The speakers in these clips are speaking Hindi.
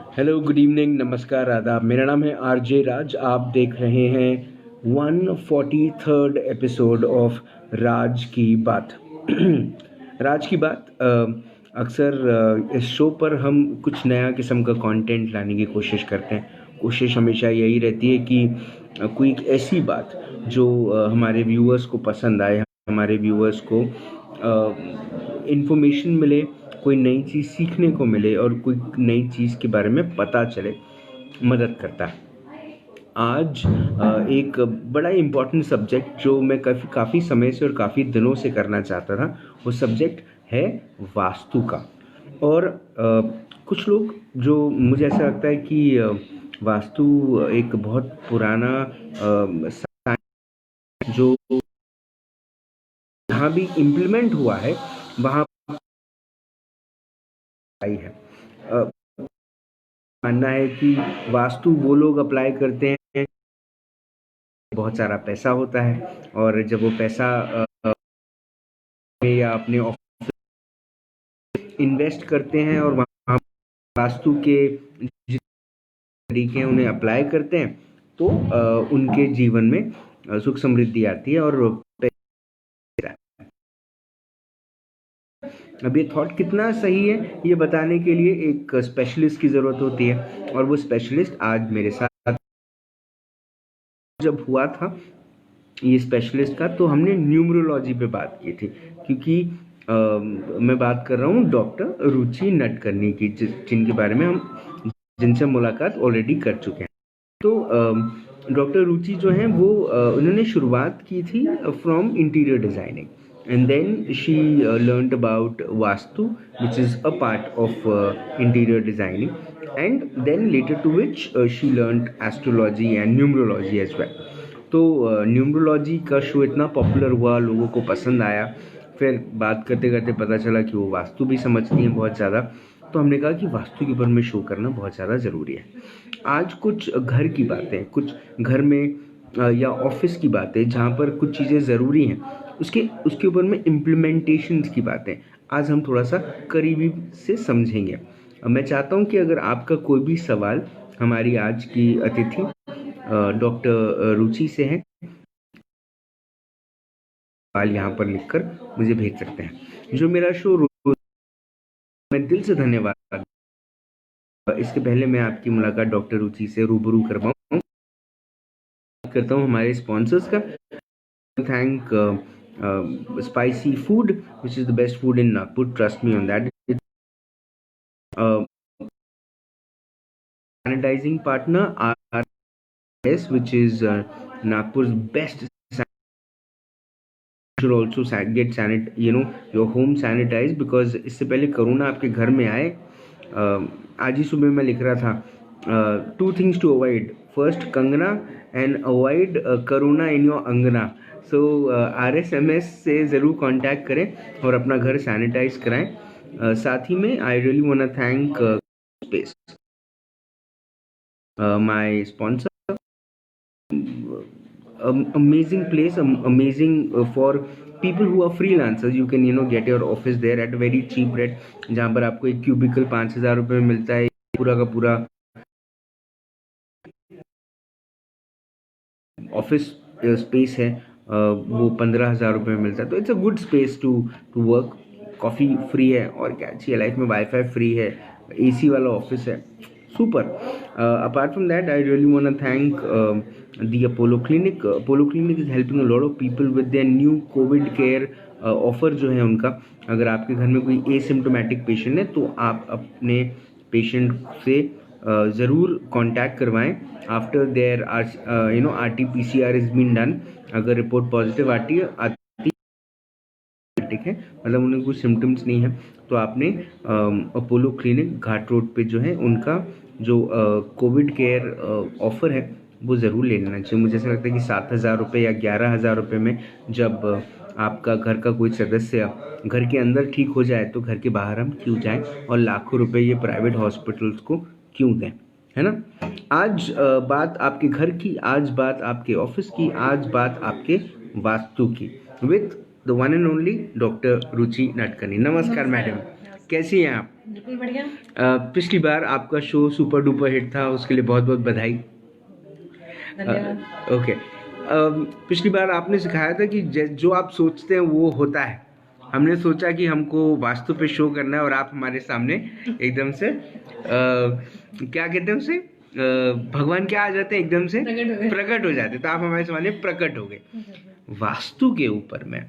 हेलो, गुड इवनिंग, नमस्कार, आदाब। मेरा नाम है आरजे राज। आप देख रहे हैं 143rd एपिसोड ऑफ राज की बात। राज की बात अक्सर इस शो पर हम कुछ नया किस्म का कंटेंट लाने की कोशिश करते हैं। कोशिश हमेशा यही रहती है कि कोई एक ऐसी बात जो हमारे व्यूअर्स को पसंद आए, हमारे व्यूअर्स को इन्फॉर्मेशन मिले, कोई नई चीज़ सीखने को मिले और कोई नई चीज़ के बारे में पता चले, मदद करता है। आज एक बड़ा इम्पोर्टेंट सब्जेक्ट जो मैं काफ़ी समय से और काफ़ी दिनों से करना चाहता था, वो सब्जेक्ट है वास्तु का। और कुछ लोग, जो मुझे ऐसा लगता है कि वास्तु एक बहुत पुराना जो जहाँ भी इम्प्लीमेंट हुआ है वहाँ आई है। मानना है कि वास्तु वो लोग अप्लाई करते हैं, बहुत सारा पैसा होता है, और जब वो पैसा या अपने इन्वेस्ट करते हैं और वहाँ वास्तु के तरीके उन्हें अप्लाई करते हैं, तो उनके जीवन में सुख समृद्धि आती है और अब ये थॉट कितना सही है ये बताने के लिए एक स्पेशलिस्ट की ज़रूरत होती है, और वो स्पेशलिस्ट आज मेरे साथ। जब हुआ था ये स्पेशलिस्ट का, तो हमने न्यूमरोलॉजी पे बात की थी, क्योंकि मैं बात कर रहा हूँ डॉक्टर रुचि नटकर्णी की, जिनके बारे में हम जिनसे मुलाकात ऑलरेडी कर चुके हैं। तो डॉक्टर रुचि जो हैं वो उन्होंने शुरुआत की थी from interior designing, and then she learned about vastu, which is a part of interior designing, and then later to which she learned astrology and numerology as well. तो न्यूमरोलॉजी का शो इतना पॉपुलर हुआ, लोगों को पसंद आया। फिर बात करते करते पता चला कि वो वास्तु भी समझती हैं बहुत ज़्यादा, तो हमने कहा कि वास्तु के ऊपर में शो करना बहुत ज़्यादा ज़रूरी है। आज कुछ घर की बातें, कुछ घर में या ऑफिस की बातें जहाँ पर कुछ चीज़ें ज़रूरी हैं, उसके ऊपर में इम्प्लीमेंटेशंस की बातें आज हम थोड़ा सा करीबी से समझेंगे। मैं चाहता हूँ कि अगर आपका कोई भी सवाल हमारी आज की अतिथि डॉक्टर रुचि से है, सवाल यहाँ पर लिखकर मुझे भेज सकते हैं। जो मेरा शो मैं दिल से धन्यवाद। इसके पहले मैं आपकी मुलाकात डॉक्टर रुचि से रूबरू करवाऊँ, करता हूँ हमारे स्पॉन्सर्स का। Thank spicy food, which is the best food in Nagpur, trust me on that. Sanitizing partner RS, which is Nagpur's best. Should also get your home sanitized, because इससे पहले कोरोना आपके घर में आए, आज ही सुबह मैं लिख रहा था 2 things to avoid, first Kangana and avoid corona in your अंगना। सो RSMS से ज़रूर कांटेक्ट करें और अपना घर सैनिटाइज कराएं। साथ ही में I really want to thank space, my sponsor. Amazing place, amazing for people who are freelancers. You can get your office there at a very cheap rate, जहाँ पर आपको एक क्यूबिकल 5,000 रुपये में मिलता है, पूरा का पूरा ऑफिस स्पेस है, वो 15,000 रुपये में मिलता है। तो it's a good space to work. Coffee free है, और क्या चाहिए लाइफ में, वाईफाई फ्री है, AC वाला ऑफिस है, super. Apart from that, I really want to thank the Apollo Clinic. Apollo Clinic is helping a lot of people with their new COVID care offer जो है उनका। अगर आपके घर में कोई एसिम्टोमेटिक पेशेंट है, तो आप अपने पेशेंट से ज़रूर कांटेक्ट करवाएं after their RT-PCR is been done. अगर रिपोर्ट पॉजिटिव आती है, ठीक है, मतलब उन्हें कोई सिम्टम्स नहीं है, तो आपने अपोलो क्लिनिक घाट रोड पे जो है उनका जो कोविड केयर ऑफ़र है वो ज़रूर ले लेना चाहिए। मुझे ऐसा लगता है कि 7,000 रुपये या 11,000 रुपये में जब आपका घर का कोई सदस्य घर के अंदर ठीक हो जाए, तो घर के बाहर हम क्यों जाएं और लाखों रुपए ये प्राइवेट हॉस्पिटल्स को क्यों दें, है ना। आज बात आपके घर की, आज बात आपके ऑफिस की, आज बात आपके वास्तु की, with the one and only doctor Ruchi Natkarni. नमस्कार मैडम। कैसी हैं आप? बिल्कुल बढ़िया। पिछली बार आपका शो सुपर डुपर हिट था, उसके लिए बहुत बहुत बधाई। धन्यवाद। ओके। पिछली बार आपने सिखाया था कि जो आप सोचते हैं वो होता है। हमने सोचा कि हमको वास्तु पे शो करना है और आप हमारे सामने एकदम से क्या कहते हैं उसे, भगवान क्या आ जाते हैं एकदम से प्रकट हो गए। प्रकट हो जाते, तो आप हमारे सामने प्रकट हो गए। वास्तु के ऊपर में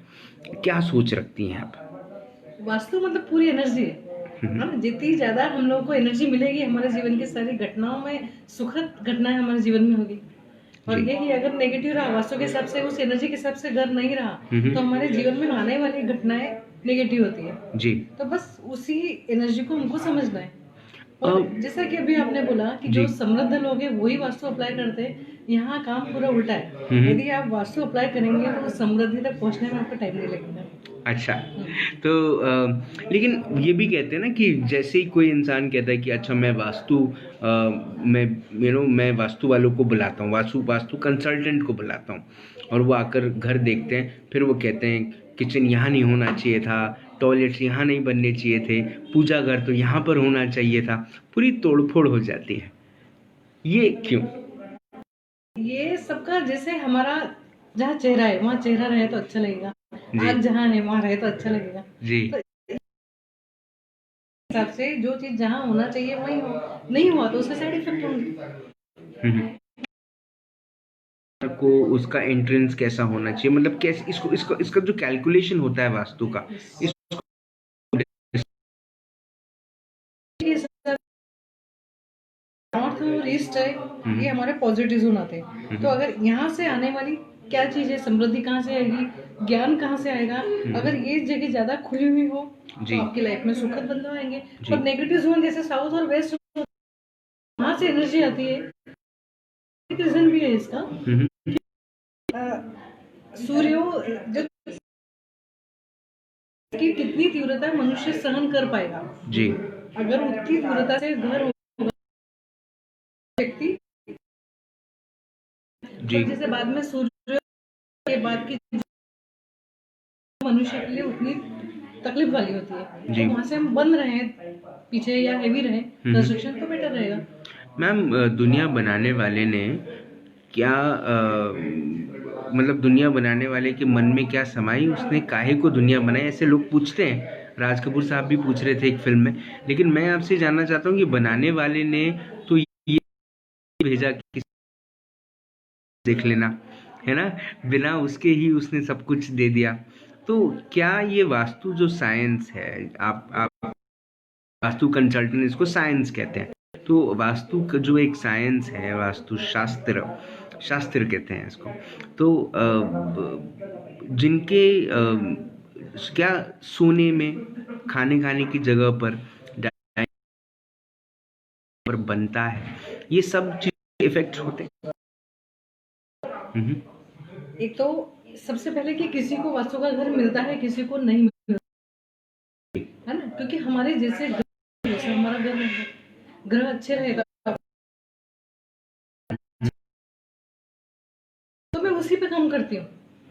क्या सोच रखती हैं आप? वास्तु मतलब पूरी एनर्जी है ना। जितनी ज्यादा हम लोगों को एनर्जी मिलेगी, हमारे जीवन की सारी घटनाओं में सुखद घटनाएं हमारे जीवन में होगी। और जी। ये कि अगर नेगेटिव रहा वास्तु के हिसाब से, उस एनर्जी के हिसाब से घर नहीं रहा, तो हमारे जीवन में आने वाली घटनाएं नेगेटिव होती है। जी। तो बस उसी एनर्जी को हमको समझना है। और जैसा कि अभी आपने बोला कि जो जी। समृद्ध लोग हैं वही वास्तु अप्लाई करते हैं, यहाँ काम पूरा उल्टा है। यदि आप वास्तु अप्लाई करेंगे तो समृद्धि तक पहुँचने में आपको टाइम नहीं लगेगा। अच्छा। तो लेकिन ये भी कहते हैं ना कि जैसे ही कोई इंसान कहता है कि अच्छा मैं वास्तु मैं मैं वास्तु वालों को बुलाता हूँ, वास्तु वास्तु कंसल्टेंट को बुलाता हूँ, और वो आकर घर देखते हैं, फिर वो कहते हैं किचन यहाँ नहीं होना चाहिए था, टॉयलेट्स यहाँ नहीं बनने चाहिए थे, पूजा घर तो यहाँ पर होना चाहिए था, पूरी तोड़फोड़ हो जाती है। ये क्यों? ये सबका जैसे हमारा जहाँ चेहरा है वहाँ चेहरा रहे तो अच्छा लगेगा, जी। आग जहाँ है वहाँ रहे तो अच्छा लगेगा। जी। तो इस हिसाब से जो चीज जहाँ होना चाहिए वही हो, नहीं हुआ तो उसके साइड इफेक्ट होंगे। को उसका एंट्रेंस कैसा होना चाहिए, मतलब कैसे इसको इसको इसका जो कैलकुलेशन होता है वास्तु का, इस नॉर्थ और ईस्ट है, ये हमारे पॉजिटिव जोन आते हैं। तो अगर यहाँ से आने वाली क्या चीज है, समृद्धि कहाँ से आएगी, ज्ञान कहाँ से आएगा, अगर ये जगह ज्यादा खुली हुई हो तो आपकी लाइफ में सुखद बदलाव आएंगे। और नेगेटिव जोन जैसे साउथ और वेस्ट, वहां से एनर्जी आती है। एक रीजन भी है इसका। सूर्यो जो की कितनी तीव्रता मनुष्य सहन कर पाएगा जी। अगर उतनी तीव्रता से घर होगा व्यक्ति, जी। तो जैसे बाद में सूर्य के बाद की मनुष्य के लिए उतनी तकलीफ वाली होती है। जी। तो वहां से हम बंद रहे पीछे या हैवी रहे कंस्ट्रक्शन तो बेटर रहेगा। मैम, दुनिया बनाने वाले ने क्या मतलब दुनिया बनाने वाले के मन में क्या समाई, उसने काहे को दुनिया बनाई, ऐसे लोग पूछते हैं। राज कपूर साहब भी पूछ रहे थे एक फिल्म में। लेकिन मैं आपसे जानना चाहता हूँ कि बनाने वाले ने तो ये भेजा कि देख लेना, है ना, बिना उसके ही उसने सब कुछ दे दिया। तो क्या ये वास्तु जो साइंस है, आप वास्तु कंसल्टेंट इसको साइंस कहते हैं, तो वास्तु का जो एक साइंस है, वास्तु शास्त्र शास्त्र कहते हैं इसको, तो जिनके क्या सोने में खाने खाने की जगह पर बनता है, ये सब चीज इफेक्ट होते हैं। एक तो सबसे पहले कि किसी को वास्तु का घर मिलता है, किसी को नहीं मिलता है ना, क्योंकि हमारे जैसे हमारा ग्रह अच्छे रहेगा तो मैं उसी पे काम करती हूँ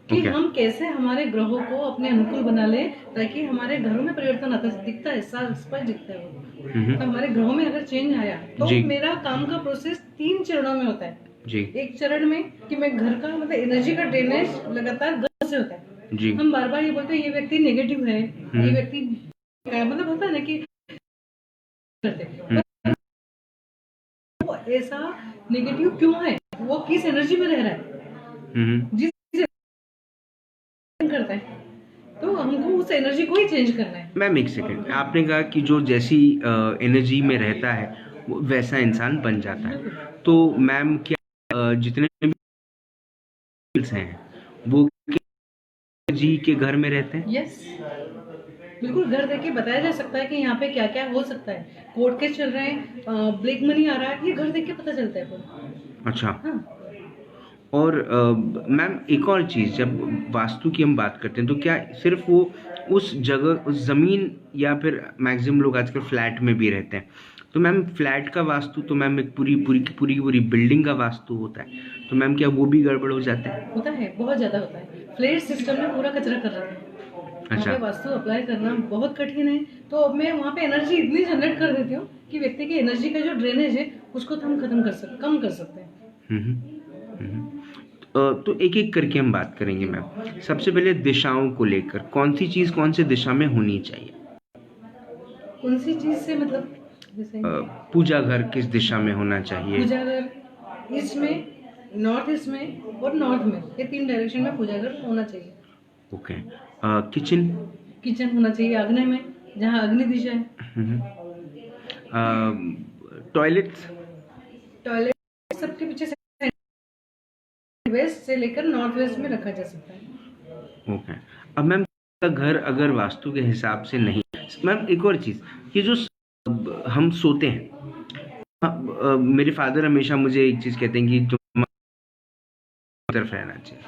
कि हम कैसे हमारे ग्रहों को अपने अनुकूल बना ले, ताकि हमारे घरों में परिवर्तन आता है, दिखता है स्पष्ट दिखता है वो। तो हमारे ग्रहों में अगर चेंज आया तो मेरा काम का प्रोसेस 3 चरणों में होता है। जी। एक चरण में कि मैं घर का मतलब एनर्जी का ड्रेनेज लगातार घर से होता है। जी। हम बार बार ये बोलते हैं ये व्यक्ति नेगेटिव है, ये व्यक्ति मतलब होता है ना कि वो ऐसा नेगेटिव क्यों है, वो किस एनर्जी में रह रहा है, जिस करता है, तो हमको उस एनर्जी को ही चेंज करना है। मैम एक सेकंड, आपने कहा कि जो जैसी एनर्जी में रहता है वो वैसा इंसान बन जाता है, तो मैम क्या जितने भी हैं वो जी के घर में रहते हैं? यस, बिल्कुल। घर देख के बताया जा सकता है कि यहाँ पे क्या क्या हो सकता है, कोर्ट केस चल रहे हैं, ब्लैक मनी आ रहा है, ये घर देख के पता चलता है। अच्छा। हाँ। और मैम एक और चीज़, जब वास्तु की हम बात करते हैं तो क्या सिर्फ वो उस जगह उस ज़मीन, या फिर मैक्सिमम लोग आजकल फ्लैट में भी रहते हैं, तो मैम फ्लैट का वास्तु तो मैम एक पूरी बिल्डिंग का वास्तु होता है, तो मैम क्या वो भी गड़बड़ हो जाता है? होता है, बहुत ज़्यादा होता है। फ्लैट सिस्टम में पूरा कचरा कर रहा है। वहाँ अच्छा। पे वास्तु अप्लाई करना बहुत कठिन है। तो अब मैं वहाँ पे एनर्जी इतनी जनरेट कर देती हूँ कि व्यक्ति की एनर्जी का जो ड्रेनेज है उसको तो हम कम कर सकते हैं। तो एक एक करके हम बात करेंगे मैम। सबसे पहले दिशाओं को लेकर, कौन सी चीज़ कौन से दिशा में होनी चाहिए? कौन सी चीज़ से मतलब जैसे पूजा घर किस दिशा में होना चाहिए? पूजा घर ईस्ट में, नॉर्थ ईस्ट में और नॉर्थ में, ये 3 डायरेक्शन में पूजा घर होना चाहिए। ओके। किचन? किचन होना चाहिए आग्नेय में, जहाँ अग्नि दिशा है। टॉयलेट्स? टॉयलेट सबके पीछे से वेस्ट से लेकर नॉर्थ वेस्ट में रखा जा सकता है। ओके। अब मैम का घर अगर वास्तु के हिसाब से नहीं, मैम एक और चीज़, ये जो हम सोते हैं, मेरे फादर हमेशा मुझे एक चीज़ कहते हैं कि जो तरफ रहना चाहिए,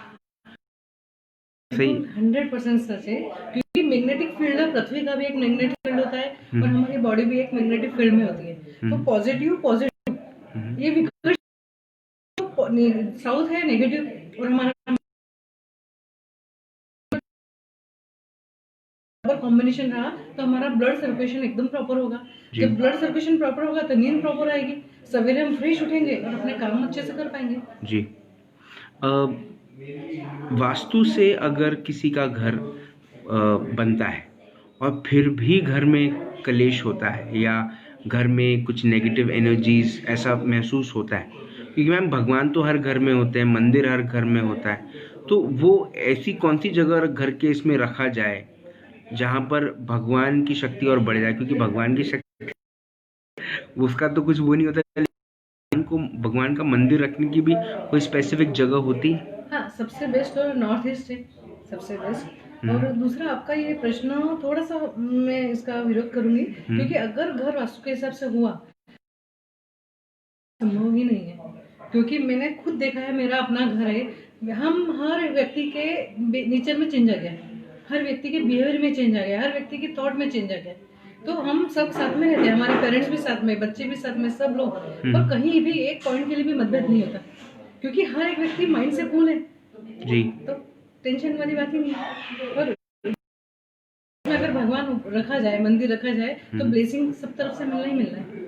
सही? 100% सच है, क्योंकि मैग्नेटिक फील्ड है, पृथ्वी का भी एक मैग्नेटिक फील्ड होता है और हमारी बॉडी भी एक मैग्नेटिक फील्ड में होती है। तो पॉजिटिव ये विकर्ष साउथ है नेगेटिव, और हमारा कॉम्बिनेशन रहा तो हमारा ब्लड सर्कुलेशन एकदम प्रॉपर होगा। जब ब्लड सर्कुलेशन प्रॉपर होगा तो नींद प्रॉपर आएगी, सवेरे हम फ्रेश उठेंगे और अपने काम अच्छे से कर पाएंगे। जी। वास्तु से अगर किसी का घर बनता है और फिर भी घर में कलेश होता है या घर में कुछ नेगेटिव एनर्जीज ऐसा महसूस होता है, क्योंकि मैम भगवान तो हर घर में होते हैं, मंदिर हर घर में होता है, तो वो ऐसी कौन सी जगह घर के इसमें रखा जाए जहाँ पर भगवान की शक्ति और बढ़ जाए? क्योंकि भगवान की शक्ति उसका तो कुछ वो नहीं होता, को भगवान का मंदिर रखने की भी कोई स्पेसिफिक जगह होती है? हाँ, सबसे बेस्ट और नॉर्थ ईस्ट है सबसे बेस्ट। और दूसरा आपका ये प्रश्न थोड़ा सा मैं इसका विरोध करूंगी, क्योंकि अगर घर वास्तु के हिसाब से हुआ संभव ही नहीं है, क्योंकि मैंने खुद देखा है, मेरा अपना घर है, हम हर व्यक्ति के नेचर में चेंज आ गया, हर व्यक्ति के बिहेवियर में चेंज आ गया, हर व्यक्ति के थॉट में चेंज आ गया। तो हम सब साथ में रहते हैं, हमारे पेरेंट्स भी साथ में, बच्चे भी साथ में, सब लोग, और कहीं भी एक पॉइंट के लिए भी मतभेद नहीं होता, क्योंकि हर एक व्यक्ति माइंड से कूल है जी। तो टेंशन वाली बात ही नहीं है। और अगर भगवान रखा जाए, मंदिर रखा जाए, तो ब्लेसिंग सब तरफ से मिलना ही मिलना है।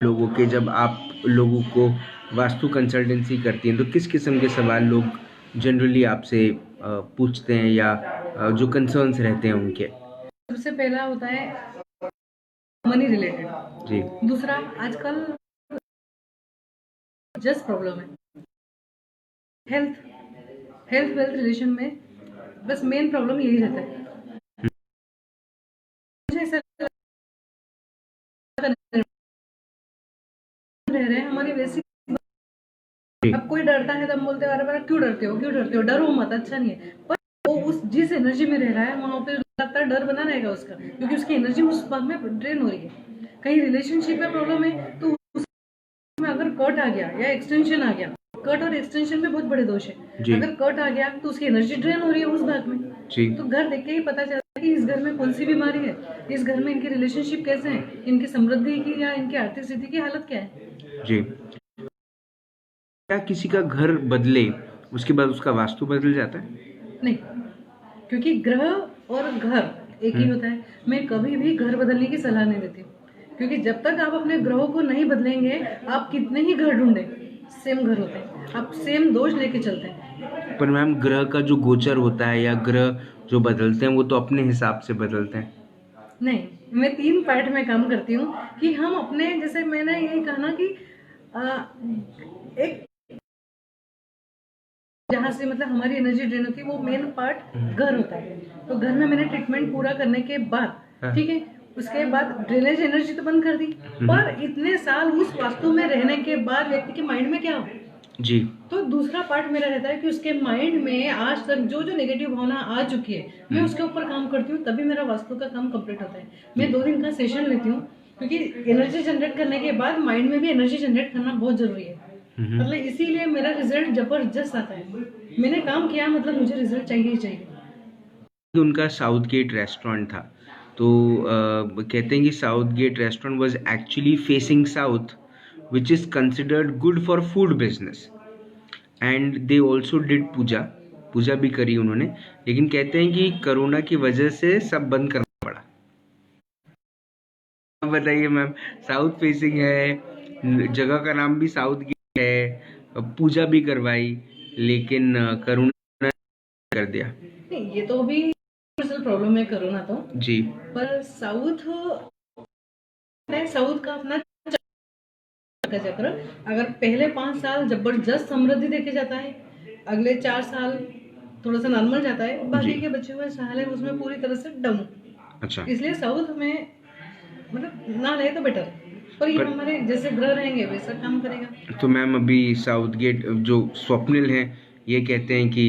लोगों के, जब आप लोगों को वास्तु कंसल्टेंसी करती हैं तो किस किस्म के सवाल लोग जनरली आपसे पूछते हैं या जो कंसर्न्स रहते हैं उनके? सबसे पहला होता है मनी रिलेटेड जी। दूसरा आजकल जस्ट प्रॉब्लम है, हेल्थ वेल्थ रिलेशन में बस मेन प्रॉब्लम यही रहता है। मुझे ऐसा रह रहे हैं हमारी वैसी। अब कोई डरता है तो हम बोलते हैं अरे क्यों डरते हो, डरो मत, अच्छा नहीं है। पर वो उस जिस एनर्जी में रह रहा है वहां पे लगता है डर बना रहेगा उसका, क्योंकि उसकी एनर्जी उस भाग में ड्रेन हो रही है। कहीं रिलेशनशिप में प्रॉब्लम है तो उसमें अगर कट आ गया या एक्सटेंशन आ गया, कट और एक्सटेंशन में बहुत बड़े दोष है। अगर कट आ गया तो उसकी एनर्जी ड्रेन हो रही है उस भाग में। तो घर देख के ही पता चलता है कि इस घर में कौन सी बीमारी है, इस घर में इनके रिलेशनशिप कैसे हैं, इनकी समृद्धि की या इनकी आर्थिक स्थिति की हालत क्या है। जी। क्या किसी का घर बदले उसके बाद उसका वास्तु बदल जाता है? नहीं, क्योंकि ग्रह और घर एक ही होता है। मैं कभी भी घर बदलने की सलाह नहीं देती, क्योंकि जब तक आप अपने ग्रहों को नहीं बदलेंगे, आप कितने ही घर ढूंढे सेम घर होते हैं, आप सेम दोष लेके चलते हैं। पर मैम ग्रह का जो गोचर होता है या ग्रह जो बदलते हैं वो तो अपने हिसाब से बदलते हैं। नहीं, मैं 3 पार्ट में काम करती हूँ कि हम अपने, जैसे मैंने यही कहा ना कि एक जहाँ से मतलब हमारी एनर्जी ड्रेन होती है वो मेन पार्ट घर होता है। तो घर में मैंने ट्रीटमेंट पूरा करने के बाद, ठीक है, उसके बाद ड्रेनेज एनर्जी तो बंद कर दी, पर इतने साल उस वास्तु में रहने के बाद व्यक्ति के माइंड में क्या हो जी। तो दूसरा पार्ट मेरा रहता है कि उसके माइंड में आज तक जो जो नेगेटिव भावना आ चुकी है, मैं उसके ऊपर काम करती हूँ, तभी मेरा वास्तु का काम कंप्लीट होता है। मैं 2 दिन का सेशन लेती हूँ, क्योंकि एनर्जी जनरेट करने के बाद माइंड में भी एनर्जी जनरेट करना बहुत जरूरी है। मतलब इसीलिए मेरा रिजल्ट जबरदस्त आता है। मैंने काम किया मतलब मुझे रिजल्ट चाहिए ही चाहिए। उनका साउथ गेट रेस्टोरेंट था, तो कहते हैं कि south gate restaurant was actually facing south, which is considered good for food business, and they also did puja पूजा भी करी उन्होंने, लेकिन कहते हैं कि कोरोना की वजह से सब बंद करना पड़ा। आप बताइए मैम, साउथ फेसिंग है, जगह का नाम भी साउथ गेट है, पूजा भी करवाई, लेकिन कोरोना कर दिया। नहीं, ये तो अभी पर्सनल प्रॉब्लम है कोरोना तो। जी। पर साउथ का अपना चक्र, अगर पहले 5 साल जबरदस्त समृद्धि देखे जाता है, अगले 4 साल थोड़ा सा नॉर्मल जाता है, बाकी के बचे हुए साल है उसमें पूरी तरह से डाउन। अच्छा। इसलिए साउथ में मतलब ना रहे तो बेटर, पर ये हमारे जैसे ग्रह रहेंगे वैसा काम करेगा। तो मैम अभी साउथ गेट जो स्वप्निल हैं, ये कहते हैं कि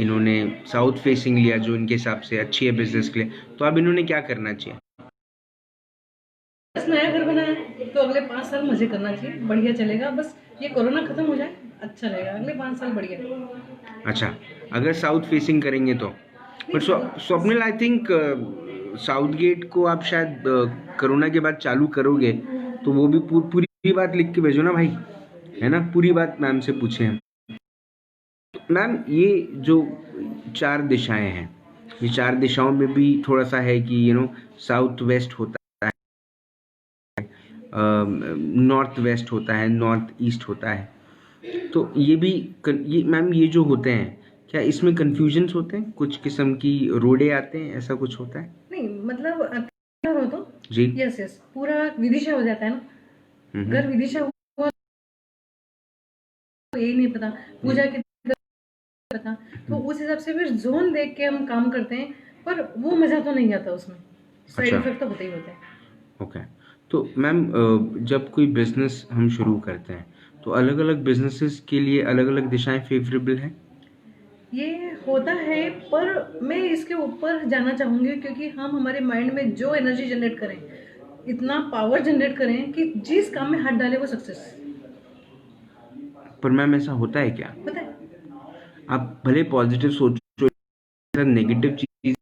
इन्होंने साउथ फेसिंग लिया जो इनके हिसाब से अच्छी है बिजनेस के लिए, तो अब इन्होंने क्या करना चाहिए? बस नया घर बनाया तो अगले 5 साल मजे करना चाहिए, बढ़िया चलेगा। बस ये कोरोना खत्म हो जाए, अच्छा रहेगा, अगले 5 साल बढ़िया। अच्छा, अगर साउथ फेसिंग करेंगे तो। But Swapnil, I think south gate को आप शायद कोरोना के बाद चालू करोगे, तो वो भी पूरी बात लिख के भेजो ना भाई, है ना, पूरी बात मैम से पूछे हम। मैम ये जो 4 दिशाएं हैं, ये 4 दिशाओं में भी थोड़ा सा है कि साउथ वेस्ट होता है, नॉर्थ वेस्ट होता है, नॉर्थ ईस्ट होता है, तो ये मैम ये जो होते हैं, क्या इसमें कंफ्यूजन्स होते हैं, कुछ किस्म की रोड़े आते हैं, ऐसा कुछ होता है? नहीं मतलब हो तो जी। यस पूरा विदिशा हो जाता है ना। अगर विदिशा हुआ तो यही नहीं पता, पूजा के पता, तो उस हिसाब से फिर जोन देख के हम काम करते हैं, पर वो मजा तो नहीं आता उसमें, साइड इफेक्ट तो होते ही होते हैं। ओके। तो मैम जब कोई बिजनेस हम शुरू करते हैं, तो अलग अलग बिजनेसेस के लिए अलग अलग दिशाएं फेवरेबल हैं? ये होता है, पर मैं इसके ऊपर जाना चाहूंगी, क्योंकि हम हमारे माइंड में जो एनर्जी जनरेट करें, इतना पावर जनरेट करें कि जिस काम में हाथ डाले वो सक्सेस। पर मैम ऐसा होता है क्या? पता है, आप भले पॉजिटिव सोचो, नेगेटिव चीज,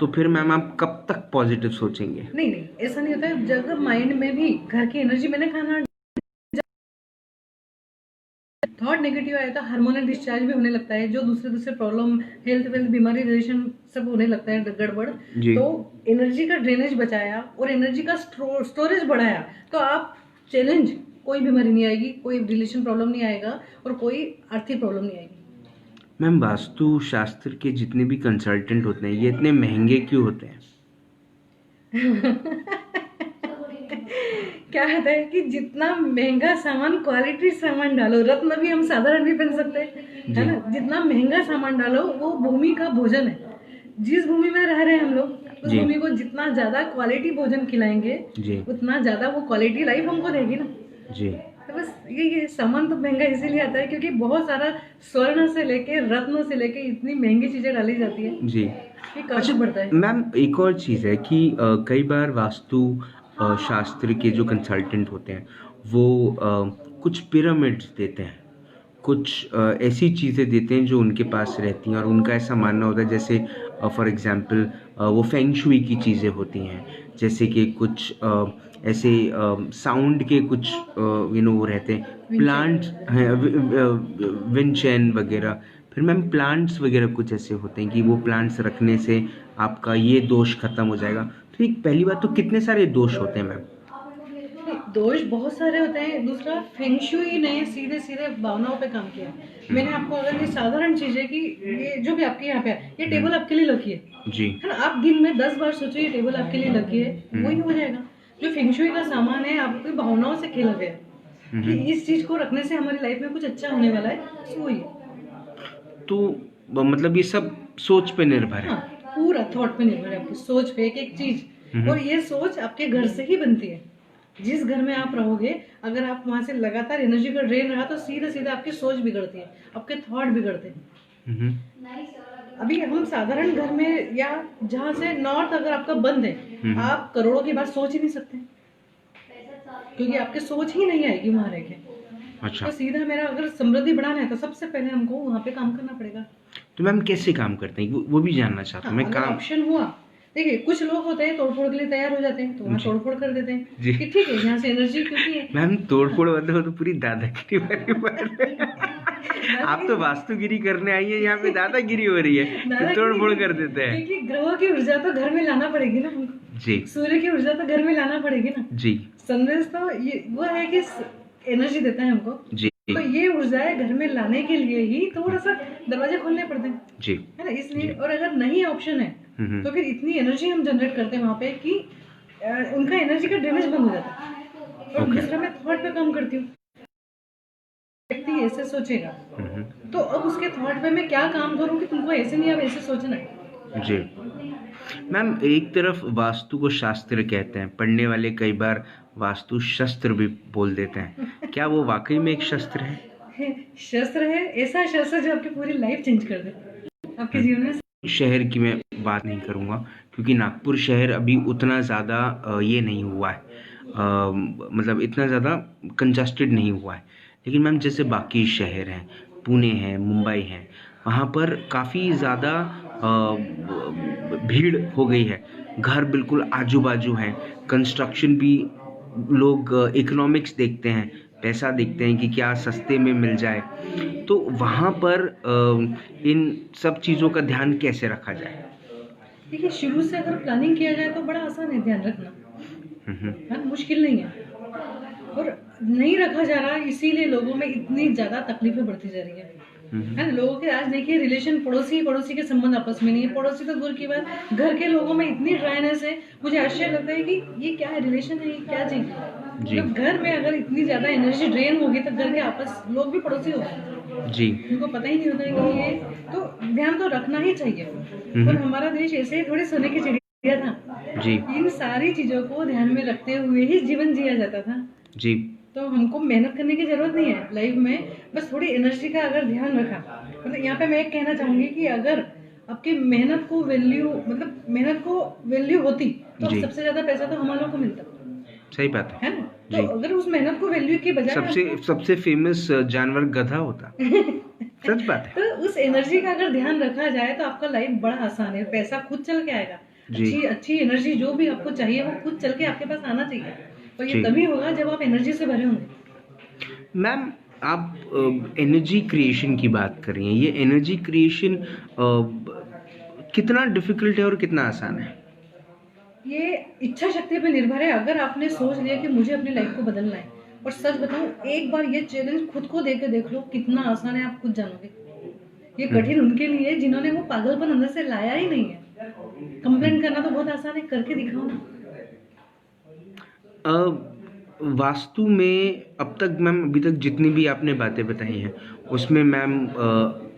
तो फिर मैम आप कब तक पॉजिटिव सोचेंगे? नहीं ऐसा नहीं होता है। जब माइंड में भी घर की एनर्जी मैंने खाना थॉट नेगेटिव आया तो हार्मोनल डिस्चार्ज भी होने लगता है, जो दूसरे प्रॉब्लम, हेल्थ वेल्थ, बीमारी, रिलेशन सब होने लगता है गड़बड़। तो एनर्जी का ड्रेनेज बचाया और एनर्जी का स्टोरेज बढ़ाया, तो आप चैलेंज, कोई बीमारी नहीं आएगी, कोई रिलेशन प्रॉब्लम नहीं आएगा और कोई आर्थिक प्रॉब्लम नहीं आएगी। मैम वास्तु शास्त्र के जितने भी कंसल्टेंट होते हैं, ये इतने महंगे क्यों होते हैं? क्या होता है कि जितना महंगा सामान, क्वालिटी सामान डालो, रत्न भी हम साधारण भी पहन सकते हैं, है ना, जितना महंगा सामान डालो वो भूमि का भोजन है। जिस भूमि में रह रहे हैं हम लोग, उस भूमि को जितना ज्यादा क्वालिटी भोजन खिलाएंगे, उतना ज्यादा वो क्वालिटी लाइफ हमको देगी ना जी। तो बस ये सामान तो महंगा इसीलिए आता है क्योंकि बहुत सारा स्वर्ण से लेके रत्नों से लेके इतनी महंगी चीजें डाली जाती है जी। ये काफी बढ़ता है। मैम एक और चीज़ है कि कई बार वास्तु शास्त्र के जो कंसल्टेंट होते हैं वो कुछ पिरामिड्स देते हैं, कुछ ऐसी चीज़ें देते हैं जो उनके पास रहती हैं, और उनका ऐसा मानना होता है जैसे फॉर एग्जांपल वो फेंग शुई की चीज़ें होती हैं, जैसे कि कुछ ऐसे साउंड के कुछ वो रहते हैं, प्लांट्स हैं, विंचेन वगैरह। फिर मैम प्लांट्स वगैरह कुछ ऐसे होते हैं कि वो प्लांट्स रखने से आपका ये दोष खत्म हो जाएगा। तो एक पहली बात तो कितने सारे दोष होते हैं मैम? दोष बहुत सारे होते हैं। दूसरा, फेंग शुई ने सीधे सीधे भावनाओं पे काम किया। मैंने आपको अगर ये साधारण चीज है कि ये जो भी आपके यहाँ पे है, ये टेबल आपके लिए लकी है जी, है ना, आप दिन में 10 बार सोचो ये टेबल आपके लिए लकी है, वही हो जाएगा। जो फेंग शुई का सामान है आपकी भावनाओं से खेला गया कि इस चीज को रखने से हमारी लाइफ में कुछ अच्छा होने वाला है, वही। तो मतलब ये सब सोच पे निर्भर है। हाँ, पूरा थॉट पे निर्भर है, आपकी सोच पे एक एक चीज। और ये सोच आपके घर से ही बनती है। जिस घर में आप रहोगे, अगर आप वहां से लगातार एनर्जी का ड्रेन रहा तो सीधे सीधे आपकी सोच बिगड़ती है, आपके थॉट बिगड़ते हैं। अभी हम साधारण घर में या जहाँ से नॉर्थ अगर आपका बंद है, आप करोड़ों की बात सोच ही नहीं सकते क्योंकि आपकी सोच ही नहीं आएगी वहां रह के। अच्छा। तो सीधा मेरा अगर समृद्धि बढ़ाना है तो सबसे पहले हमको वहाँ पे काम करना पड़ेगा। तो मैम कैसे काम करते हैं वो भी जानना चाहता हूँ। मैं काम ऑप्शन हुआ, देखिए कुछ लोग होते हैं तोड़फोड़ के लिए तैयार हो जाते हैं, तो वहाँ तोड़फोड़ कर देते हैं कि ठीक है यहाँ से एनर्जी, क्योंकि मैम तोड़फोड़ होते हो तो पूरी दादागिरी वाली बात है। आप तो वास्तुगिरी करने आई है, यहाँ पे दादागिरी हो रही है, तोड़ फोड़ कर देते हैं। क्योंकि ग्रहों की ऊर्जा तो घर में लाना पड़ेगी ना हमको, जी सूर्य की ऊर्जा तो घर में लाना पड़ेगी ना। जी सनराइज तो ये वो है कि एनर्जी देता है हमको, जी तो ये ऊर्जाएं घर में लाने के लिए ही थोड़ा सा दरवाजे खोलने पड़ते हैं, जी है ना, इसलिए। और अगर नहीं ऑप्शन है तो फिर इतनी एनर्जी हम जनरेट करते हैं वहाँ पे कि उनका एनर्जी का ड्रेनेज बंद हो जाता है। और Okay. दूसरा मैं थॉट पे काम करती हूँ, व्यक्ति ऐसे सोचेगा तो अब उसके थॉट पे मैं क्या काम करूँ कि तुमको ऐसे नहीं, अब ऐसे सोचना है। जी मैम, एक तरफ वास्तु को शास्त्र कहते हैं, पढ़ने वाले कई बार वास्तु शस्त्र भी बोल देते हैं, क्या वो वाकई में एक शस्त्र है? शस्त्र है, ऐसा शस्त्र जो आपकी पूरी लाइफ चेंज कर दे, आपके जीवन में। शहर की मैं बात नहीं करूँगा क्योंकि नागपुर शहर अभी उतना ज़्यादा ये नहीं हुआ है, मतलब इतना ज़्यादा कंजस्टेड नहीं हुआ है। लेकिन मैम जैसे बाकी शहर हैं, पुणे है, मुंबई है, वहाँ पर काफ़ी ज़्यादा भीड़ हो गई है। घर बिल्कुल आजू बाजू हैं, कंस्ट्रक्शन भी लोग इकोनॉमिक्स देखते हैं, पैसा देखते हैं कि क्या सस्ते में मिल जाए। तो वहाँ पर इन सब चीज़ों का ध्यान कैसे रखा जाए? देखिए, शुरू से अगर प्लानिंग किया जाए तो बड़ा आसान है ध्यान रखना, हाँ, मुश्किल नहीं है। और नहीं रखा जा रहा, इसीलिए लोगों में इतनी ज्यादा तकलीफें बढ़ती जा रही है ना। लोगों के आज देखिए रिलेशन, पड़ोसी के संबंध आपस में नहीं है, पड़ोसी तो दूर की बात, घर के लोगों में इतनी ड्राइनेस है। मुझे आश्चर्य लगता है कि ये क्या है, रिलेशन है, ये क्या चीज है। जब घर में अगर इतनी ज्यादा एनर्जी ड्रेन होगी तो घर के आपस लोग भी पड़ोसी हो गए जी, उनको पता ही नहीं होता है कि ये, तो ध्यान तो रखना ही चाहिए। और हमारा देश ऐसे ही थोड़ी सोने की चिड़िया था जी, इन सारी चीजों को ध्यान में रखते हुए ही जीवन जिया जाता था। जी, तो हमको मेहनत करने की जरूरत नहीं है लाइफ में, बस थोड़ी एनर्जी का अगर ध्यान रखा। मतलब यहाँ पे मैं एक कहना चाहूंगी कि अगर आपकी मेहनत को वैल्यू, मतलब मेहनत को वैल्यू होती तो जी। सबसे ज्यादा पैसा तो हम लोगों को मिलता सही बात है। है ना। जी। तो अगर उस मेहनत को वैल्यू के बजाय सबसे फेमस जानवर गधा होता। सच बात है। तो उस एनर्जी का अगर ध्यान रखा जाए तो आपका लाइफ बड़ा आसान है, पैसा खुद चल के आएगा। जी। अच्छी एनर्जी जो भी आपको चाहिए वो खुद चल के आपके पास आना चाहिए। तो ये जी। तभी होगा जब आप एनर्जी से भरे होंगे। मैम, आप एनर्जी क्रिएशन की बात कर रही हैं, ये एनर्जी क्रिएशन कितना डिफिकल्ट है और कितना आसान है? ये इच्छा शक्ति पे निर्भर है। अगर आपने सोच लिया कि मुझे अपनी लाइफ को बदलना है, और सच बताऊं, एक बार ये चैलेंज खुद को देकर देख लो कितना आसान है, आप खुद जानोगे। ये कठिन उनके लिए जिन्होंने वो पागलपन अंदर से लाया ही नहीं है। कंप्लेन करना तो बहुत आसान है, करके दिखाओ ना। वास्तु में अब तक मैम, अभी तक जितनी भी आपने बातें बताई हैं उसमें मैम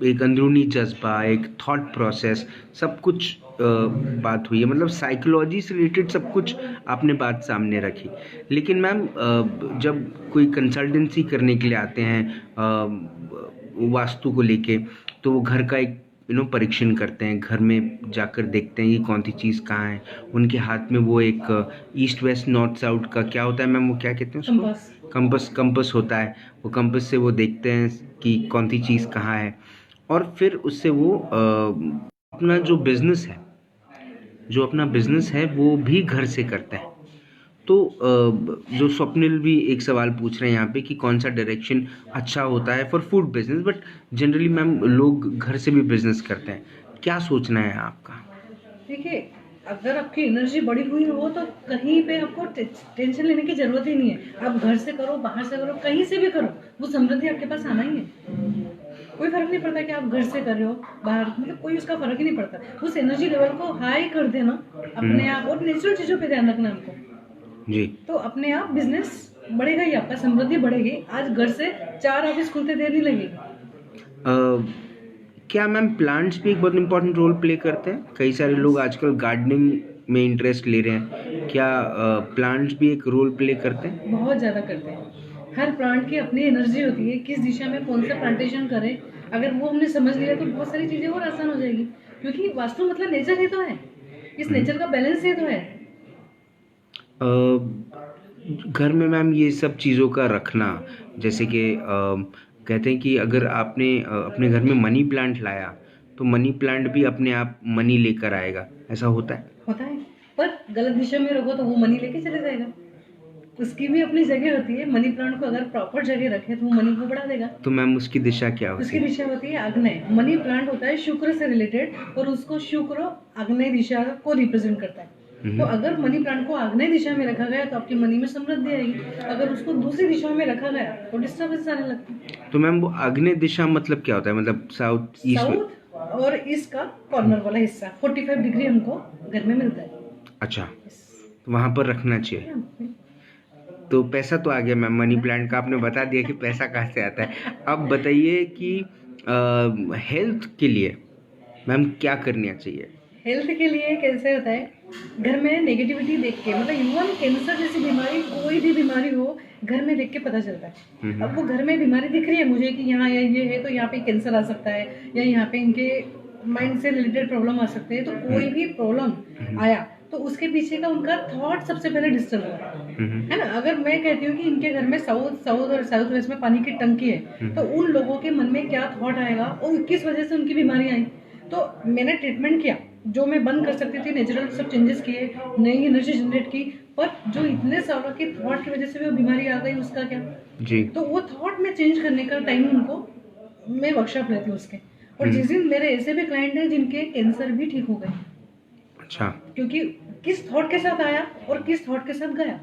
एक अंदरूनी जज्बा, एक थॉट प्रोसेस, सब कुछ बात हुई है, मतलब साइकोलॉजी से रिलेटेड सब कुछ आपने बात सामने रखी। लेकिन मैम जब कोई कंसल्टेंसी करने के लिए आते हैं वास्तु को लेके, तो वो घर का एक परीक्षण करते हैं, घर में जाकर देखते हैं कि कौन सी चीज़ कहाँ है। उनके हाथ में वो एक ईस्ट वेस्ट नॉर्थ साउथ का क्या होता है मैम, वो क्या कहते हैं उसको? कंपस होता है। वो कंपस से वो देखते हैं कि कौन सी चीज़ कहाँ है, और फिर उससे वो अपना जो बिजनेस है वो भी घर से करते हैं। तो जो स्वप्निल भी एक सवाल पूछ रहे हैं यहाँ पे कि कौन सा डायरेक्शन अच्छा होता है for food business, but generally ma'am लोग घर से भी बिजनेस करते हैं, क्या सोचना है आपका? देखिए, अगर आपकी एनर्जी बढ़ी हुई हो तो कहीं पे आपको टेंशन लेने की जरूरत ही नहीं है। आप घर से करो, बाहर से करो, कहीं से भी करो, वो समृद्धि आपके पास आना ही है। कोई फर्क नहीं पड़ता कि आप घर से कर रहे हो, बाहर, मतलब कोई उसका फर्क ही नहीं पड़ता। उस एनर्जी लेवल को हाई कर देना अपने आप, और नेचुरल चीजों पे ध्यान रखना हमको जी, तो अपने आप बिजनेस बढ़ेगा ही, आपका समृद्धि बढ़ेगी। आज घर से 4 ऑफिस खुलते देर नहीं लगेगी। क्या मैम प्लांट्स भी एक बहुत इंपॉर्टेंट रोल प्ले करते हैं? कई सारे लोग आजकल गार्डनिंग में इंटरेस्ट ले रहे हैं, क्या प्लांट्स भी एक रोल प्ले करते हैं? बहुत ज्यादा करते हैं। हर प्लांट की अपनी एनर्जी होती है, किस दिशा में कौन सा प्लांटेशन करें, अगर वो हमने समझ लिया तो बहुत सारी चीजें और आसान हो जाएगी। क्योंकि वास्तु मतलब नेचर ही तो है, इस नेचर का बैलेंस ही तो है। घर में मैम ये सब चीज़ों का रखना, जैसे कि कहते हैं कि अगर आपने अपने घर में मनी प्लांट लाया तो मनी प्लांट भी अपने आप मनी लेकर आएगा, ऐसा होता है? होता है, पर गलत दिशा में रखो तो वो मनी लेके चले जाएगा। उसकी भी अपनी जगह होती है। मनी प्लांट को अगर प्रॉपर जगह रखे तो वो मनी को बढ़ा देगा। तो मैम उसकी दिशा क्या होती उसकी है? दिशा होती है आग्नेय। मनी प्लांट होता है शुक्र से रिलेटेड और उसको शुक्र आग्नेय दिशा को रिप्रेजेंट करता है। तो अगर मनी प्लांट को आग्नेय दिशा में रखा गया तो आपकी मनी में समृद्धि आएगी। अगर उसको दूसरी दिशा में रखा गया तो डिस्टर्बेंस आने लगती है। तो मैम वो आग्नेय दिशा मतलब क्या होता है? मतलब साउथ ईस्ट में? साउथ और ईस्ट का कॉर्नर वाला हिस्सा 45 डिग्री हमको घर में मिलता है। अच्छा, तो वहाँ पर रखना चाहिए। तो पैसा तो आ गया मैम, मनी प्लांट का आपने बता दिया कि पैसा कहाँ से आता है। अब बताइए कि हेल्थ के लिए मैम क्या करना चाहिए? हेल्थ के लिए कैसे होता है, घर में नेगेटिविटी देख के, मतलब इवन कैंसर जैसी बीमारी, कोई भी बीमारी हो घर में देख के पता चलता है। अब वो घर में बीमारी दिख रही है मुझे कि यहाँ ये है तो यहाँ पे कैंसर आ सकता है या यहाँ पे इनके माइंड से रिलेटेड प्रॉब्लम आ सकते हैं। तो कोई भी प्रॉब्लम आया तो उसके पीछे का उनका थॉट सबसे पहले डिस्टर्ब होगा, है ना। अगर मैं कहती हूँ कि इनके घर में साउथ और साउथ वेस्ट में पानी की टंकी है तो उन लोगों के मन में क्या थॉट आएगा और किस वजह से उनकी बीमारी आई। तो मैंने ट्रीटमेंट किया, जो मैं बंद कर सकती थी नेचुरल सब चेंजेस किए, नई एनर्जी जनरेट की, पर जो इतने सालों के थॉट की वजह से वो बीमारी आ गई उसका क्या जी। तो वो थॉट में चेंज करने का टाइम उनको मैं वर्कशॉप लेती हूँ उसके। और जिस दिन मेरे ऐसे भी क्लाइंट हैं जिनके कैंसर भी ठीक हो गए। अच्छा, क्योंकि किस थॉट के साथ आया और किस थॉट के साथ गया।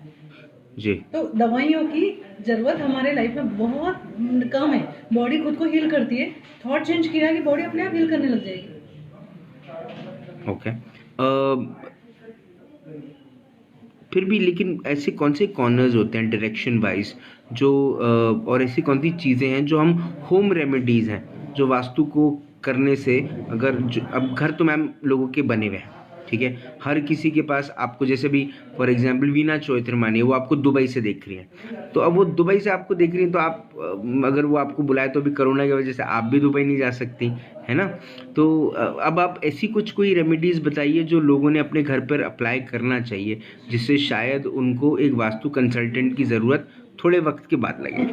जी। तो दवाइयों की जरूरत हमारे लाइफ में बहुत कम है। बॉडी खुद को हील करती है, थॉट चेंज किया कि बॉडी अपने आप हील करने लग जाएगी। ओके। फिर भी लेकिन ऐसे कौन से कॉर्नर्स होते हैं डायरेक्शन वाइज जो और ऐसी कौन सी चीज़ें हैं जो हम होम रेमेडीज़ हैं जो वास्तु को करने से अगर अब घर तो मैम लोगों के बने हुए हैं, ठीक है, हर किसी के पास, आपको जैसे भी फॉर एग्जांपल वीना चौधरी वो आपको दुबई से देख रही हैं, तो अब वो दुबई से आपको देख रही हैं तो आप अगर वो आपको बुलाए तो अभी कोरोना की वजह से आप भी दुबई नहीं जा सकती, है ना। तो अब आप ऐसी कोई रेमेडीज़ बताइए जो लोगों ने अपने घर पर अप्लाई करना चाहिए जिससे शायद उनको एक वास्तु कंसल्टेंट की ज़रूरत थोड़े वक्त के बाद लगे।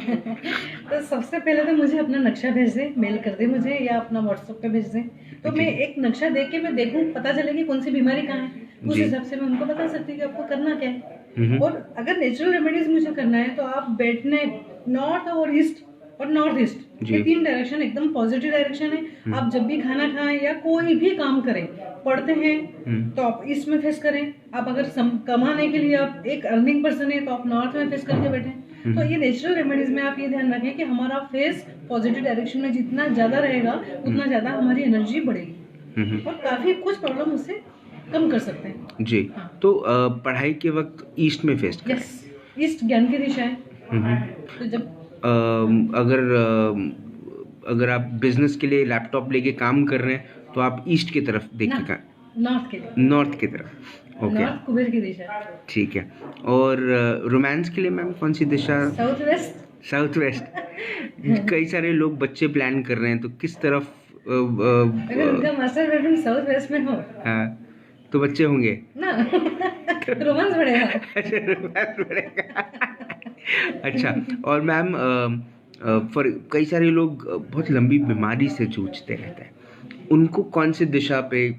तो सबसे पहले तो मुझे अपना नक्शा भेज दे, मेल कर दे मुझे या अपना व्हाट्सएप पे भेज दे, तो मैं एक नक्शा देख के मैं देखूं, पता चलेगी कौन सी बीमारी कहाँ है, उस हिसाब से मैं उनको बता सकती हूँ कि आपको करना क्या है। और अगर नेचुरल रेमेडीज मुझे करना है तो आप बैठने नॉर्थ और ईस्ट और नॉर्थ ईस्ट, ये 3 डायरेक्शन एकदम पॉजिटिव डायरेक्शन है। आप जब भी खाना खाएं या कोई भी काम करें, पढ़ते हैं तो आप ईस्ट में फेस करें। आप अगर कमाने के लिए आप एक अर्निंग पर्सन है तो आप नॉर्थ में फेस करके बैठें। तो ये नेचुरल रेमेडीज में आप ये ध्यान रखें कि हमारा फेस पॉजिटिव डायरेक्शन में जितना ज्यादा रहेगा उतना ज्यादा हमारी एनर्जी बढ़ेगी और काफी कुछ प्रॉब्लम उससे कम कर सकते हैं जी। हाँ। तो पढ़ाई के वक्त ईस्ट में फेस करें। यस, ईस्ट ज्ञान की दिशा है। तो जब अगर आप बिजनेस के लिए लैपटॉप लेके काम कर रहे हैं तो आप ईस्ट की तरफ देखिएगा, नॉर्थ की तरफ। ओके, नॉर्थ कुबेर की दिशा, ठीक है। और रोमांस के लिए मैम कौन सी दिशा? South west. South west. कई सारे लोग बच्चे प्लान कर रहे हैं तो किस तरफ? अगर उनका मास्टर बेडरूम साउथ वेस्ट में हो हाँ तो बच्चे होंगे ना, रोमांस बढ़ेगा। रोमांस बढ़ेगा। अच्छा, और मैम फॉर कई सारे लोग बहुत लंबी बीमारी से जूझते रहते हैं, उनको कौन सी दिशा पे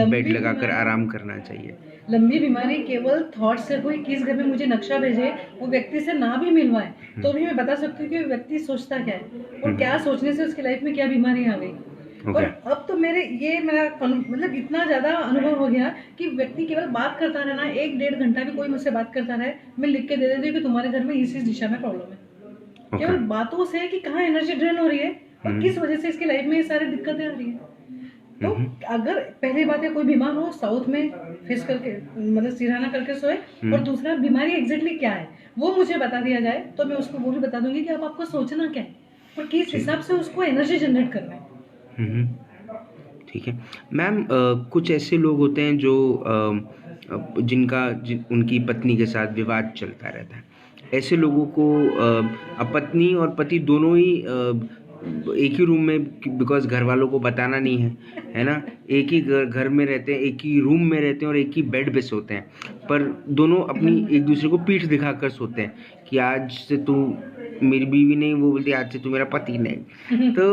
बेड लगाकर आराम करना चाहिए? लंबी बीमारी केवल थॉट से हुई, किस घर में मुझे नक्शा भेजे, वो व्यक्ति से ना भी मिलवाए तो भी मैं बता सकती हूँ कि व्यक्ति सोचता क्या है और क्या सोचने से उसकी लाइफ में क्या बीमारी आ गई। और अब तो मेरा मतलब इतना ज्यादा अनुभव हो गया कि व्यक्ति केवल बात करता रहना, 1-1.5 घंटा भी कोई मुझसे बात करता रहे, मैं लिख के दे देती हूँ कि तुम्हारे घर में इस दिशा में प्रॉब्लम है। केवल बातों से कि कहाँ एनर्जी ड्रेन हो रही है और किस वजह से इसकी लाइफ में ये सारी दिक्कतें आ रही है। तो अगर पहली बात है कोई बीमार हो, साउथ में फेस करके मतलब सिरहाना करके सोए, और दूसरा बीमारी एग्जैक्टली क्या है वो मुझे बता दिया जाए तो मैं उसको वो भी बता दूंगी कि अब आपको सोचना क्या है और किस हिसाब से उसको एनर्जी जनरेट करना है। ठीक है मैम। कुछ ऐसे लोग होते हैं जो उनकी पत्नी के साथ विवाद चलता रहता है, ऐसे लोगों को पत्नी और पति दोनों ही एक ही रूम में, बिकॉज घर वालों को बताना नहीं है ना, एक ही घर में रहते हैं, एक ही रूम में रहते हैं और एक ही बेड पे सोते हैं, पर दोनों अपनी एक दूसरे को पीठ दिखाकर सोते हैं कि आज से तू मेरी बीवी नहीं, वो बोलती आज से तू मेरा पति नहीं। तो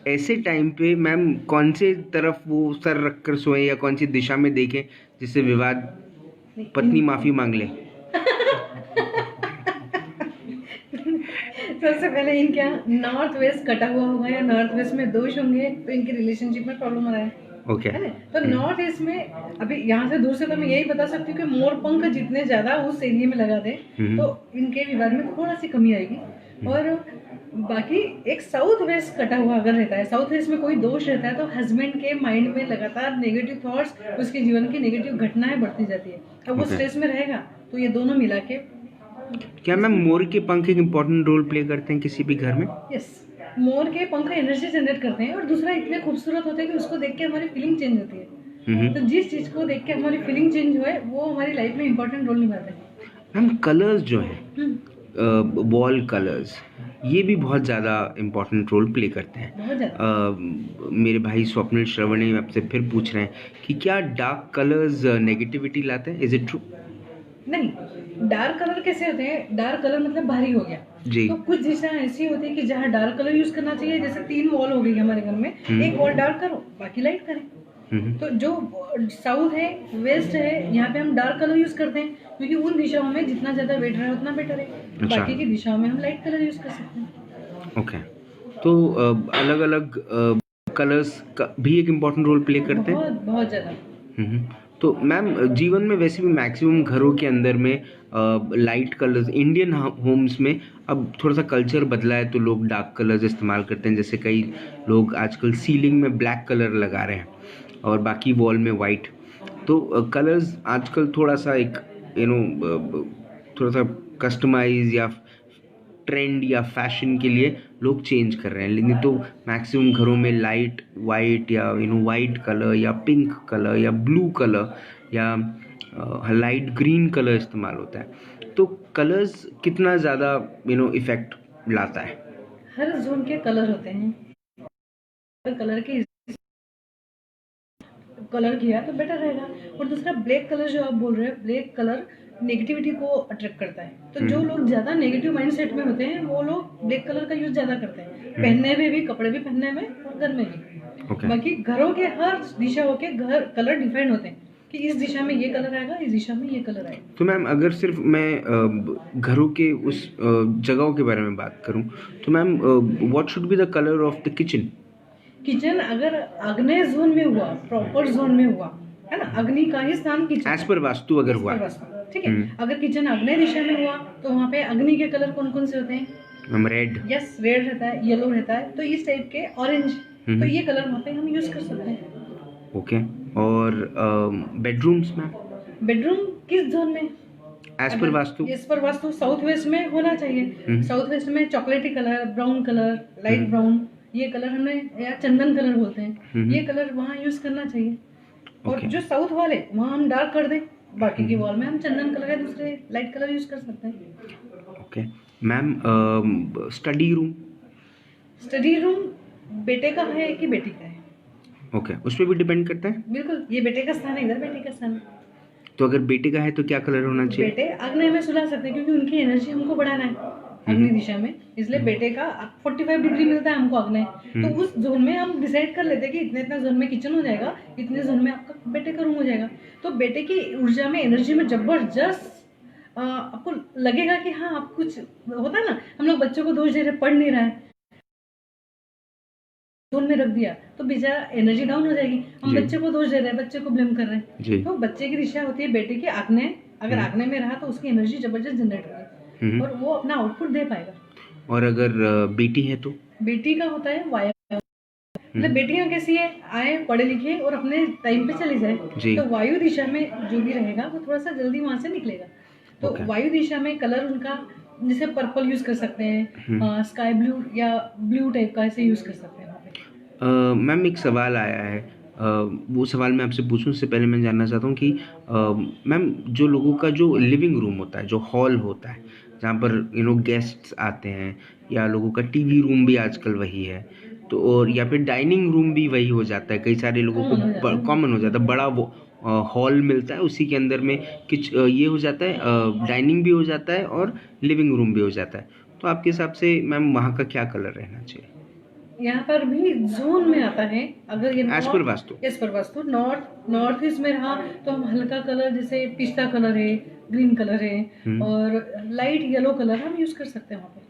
ऐसे टाइम पे मैम कौन से तरफ वो सर रखकर सोएं या कौन सी दिशा में देखें जिससे विवाद पत्नी माफी मांग ले। सबसे पहले इनके यहाँ नॉर्थ वेस्ट कटा हुआ होगा या नॉर्थ वेस्ट में दोष होंगे तो इनके रिलेशनशिप में प्रॉब्लम आ रहा है। ओके। है ना? तो नॉर्थ ईस्ट में अभी यहाँ से दूर से तो मैं यही बता सकती हूँ कि मोर पंख जितने ज्यादा उस एरिया में लगा दे तो इनके विवाद में थोड़ा सी कमी आएगी। और बाकी एक साउथ वेस्ट कटा हुआ अगर रहता है, साउथ वेस्ट में कोई दोष रहता है तो हस्बैंड के माइंड में लगातार नेगेटिव थॉट्स, उसके जीवन की नेगेटिव घटनाएं बढ़ती जाती है। अब वो स्ट्रेस में रहेगा तो ये दोनों मिला के। क्या मैम मोर के पंख एक इम्पोर्टेंट रोल प्ले करते हैं किसी भी घर में? यस, मोर के पंख एनर्जी जनरेट करते हैं और दूसरा इतने खूबसूरत होते हैं कि उसको देख के हमारी फीलिंग चेंज होती है। तो जिस चीज को देख के हमारी फीलिंग चेंज हुए वो हमारी लाइफ में इम्पोर्टेंट रोल निभाते हैं। मैम कलर्स जो है वॉल कलर्स ये भी बहुत ज़्यादा इम्पोर्टेंट रोल प्ले करते हैं। बहुत ज्यादा। मेरे भाई स्वप्निल श्रवणी आपसे फिर पूछ रहे हैं कि क्या डार्क कलर्स नेगेटिविटी लाते हैं? Is it true? नहीं, डार्क कलर कैसे होते हैं? डार्क कलर मतलब भारी हो गया जी। तो कुछ दिशा ऐसी होती है कि जहाँ डार्क कलर यूज करना चाहिए, जैसे 3 वॉल हो गई हमारे घर में, एक वॉल डार्क करो बाकी लाइट करें। तो जो साउथ है वेस्ट है यहाँ पे हम डार्क कलर यूज करते हैं क्योंकि उन दिशाओं में जितना ज्यादा बेटर है उतना बेटर है। अच्छा। बाकी की दिशाओं में हम लाइट कलर यूज कर सकते हैं। ओके। तो अलग अलग कलर्स का भी एक इम्पोर्टेंट रोल प्ले करते हैं। बहुत बहुत ज्यादा। तो मैम जीवन में वैसे भी मैक्सिमम घरों के अंदर में लाइट कलर्स, इंडियन होम्स में अब थोड़ा सा कल्चर बदला है तो लोग डार्क कलर्स इस्तेमाल करते हैं। जैसे कई लोग आजकल सीलिंग में ब्लैक कलर लगा रहे हैं और बाकी वॉल में वाइट। तो कलर्स आजकल थोड़ा सा एक थोड़ा सा कस्टमाइज या ट्रेंड या फैशन के लिए लोग चेंज कर रहे हैं, लेकिन तो मैक्सिमम घरों में लाइट वाइट या वाइट कलर या पिंक कलर या ब्लू कलर या लाइट ग्रीन कलर इस्तेमाल होता है। तो कलर्स कितना ज़्यादा इफेक्ट लाता है? हर जोन के कलर होते हैं, कलर के कलर किया तो बेटर रहेगा। और दूसरा ब्लैक कलर जो आप बोल रहे हैं, ब्लैक कलर नेगेटिविटी को अट्रैक्ट करता है। तो जो लोग ज्यादा नेगेटिव माइंडसेट में होते हैं वो लोग ब्लैक कलर का यूज ज्यादा करते हैं, पहनने में भी, कपड़े भी पहनने में और घर में भी। Okay. बाकी घरों के हर दिशाओं के घर कलर डिफाइन होते हैं कि इस दिशा में ये कलर आएगा, इस दिशा में ये कलर आएगा। तो मैम अगर सिर्फ मैं घरों के उस जगहों के बारे में बात करूं तो ma'am what should be the colour of the kitchen? Kitchen अगर आग्नेय जोन में हुआ, प्रॉपर जोन में हुआ, है ना, अग्नि का ही स्थान किचन एज पर वास्तु अगर हुआ, ठीक है। अगर किचन आग्नेय दिशा में हुआ तो वहाँ पे अग्नि के कलर कौन कौन से होते हैं? Ma'am red. यस, रेड रहता है, येलो रहता है, तो इस टाइप के, ऑरेंज, तो ये कलर वहाँ पे हम यूज कर सकते हैं। ओके। और बेडरूम्स में? बेडरूम किस जोन में? As per vastu? इस पर वास्तु साउथ वेस्ट में होना चाहिए। साउथ वेस्ट में चॉकलेटी colour, brown colour, light brown, ये कलर हमें, या चंदन कलर बोलते हैं, ये कलर वहाँ यूज करना चाहिए। और जो साउथ वाले वहाँ हम डार्क कर दें, बाकी की वॉल में हम चंदन कलर या दूसरे लाइट कलर यूज कर सकते हैं। Okay ma'am. Study room? Study room बेटे का है कि बेटी का है? ओके, उस पर भी डिपेंड करता है। बिल्कुल, ये बेटे का स्थान है, इधर बेटी का स्थान है। तो अगर बेटे का है तो क्या कलर होना चाहिए? बेटे आग्नेय में सुला सकते हैं क्योंकि उनकी एनर्जी हमको बढ़ाना है अग्नि दिशा में, इसलिए बेटे का 45 डिग्री मिलता है हमको आग्नेय। तो उस जोन में हम डिसाइड कर लेते हैं कि इतने इतना जोन में किचन हो जाएगा, इतने जोन में आपका बेटे का रूम हो जाएगा। तो बेटे की ऊर्जा में, एनर्जी में जबरदस्त आपको लगेगा कि हाँ, आप कुछ होता है ना, हम लोग बच्चों को दोष दे रहे, पढ़ नहीं रहा है, जोन में रख दिया तो बेचारा एनर्जी डाउन हो जाएगी। हम बच्चे को दोष दे रहे हैं, बच्चे को ब्लेम कर रहे हैं। तो बच्चे की दिशा होती है बेटे की आग्नेय, अगर आग्नेय में रहा तो उसकी एनर्जी जबरदस्त जनरेट होगी और वो अपना आउटपुट दे पाएगा। और अगर बेटी है तो? बेटी का होता है वायु, मतलब बेटियां कैसी है, आए पढ़े लिखे और अपने टाइम पे चली जाए, तो वायु दिशा में जो भी रहेगा वो थोड़ा सा जल्दी वहां से निकलेगा। तो वायु दिशा में कलर उनका जैसे पर्पल यूज कर सकते हैं, स्काई ब्लू या ब्लू टाइप का ऐसे यूज कर सकते हैं। मैम एक सवाल आया है, वो सवाल मैं आपसे पूछूं उससे पहले मैं जानना चाहता हूँ कि मैम जो लोगों का जो लिविंग रूम होता है, जो हॉल होता है जहाँ पर गेस्ट्स आते हैं, या लोगों का टीवी रूम भी आजकल वही है, तो और या फिर डाइनिंग रूम भी वही हो जाता है, कई सारे लोगों को कॉमन हो जाता है, बड़ा वो हॉल मिलता है, उसी के अंदर में कुछ ये हो जाता है, डाइनिंग भी हो जाता है और लिविंग रूम भी हो जाता है। तो आपके हिसाब से मैम वहाँ का क्या कलर रहना चाहिए? यहाँ पर भी जोन में आता है। अगर ये as per vastu. As per vastu north east में रहा तो हम हल्का कलर जैसे पिस्ता कलर है, ग्रीन कलर है और लाइट येलो कलर हम यूज कर सकते हैं वहाँ पे।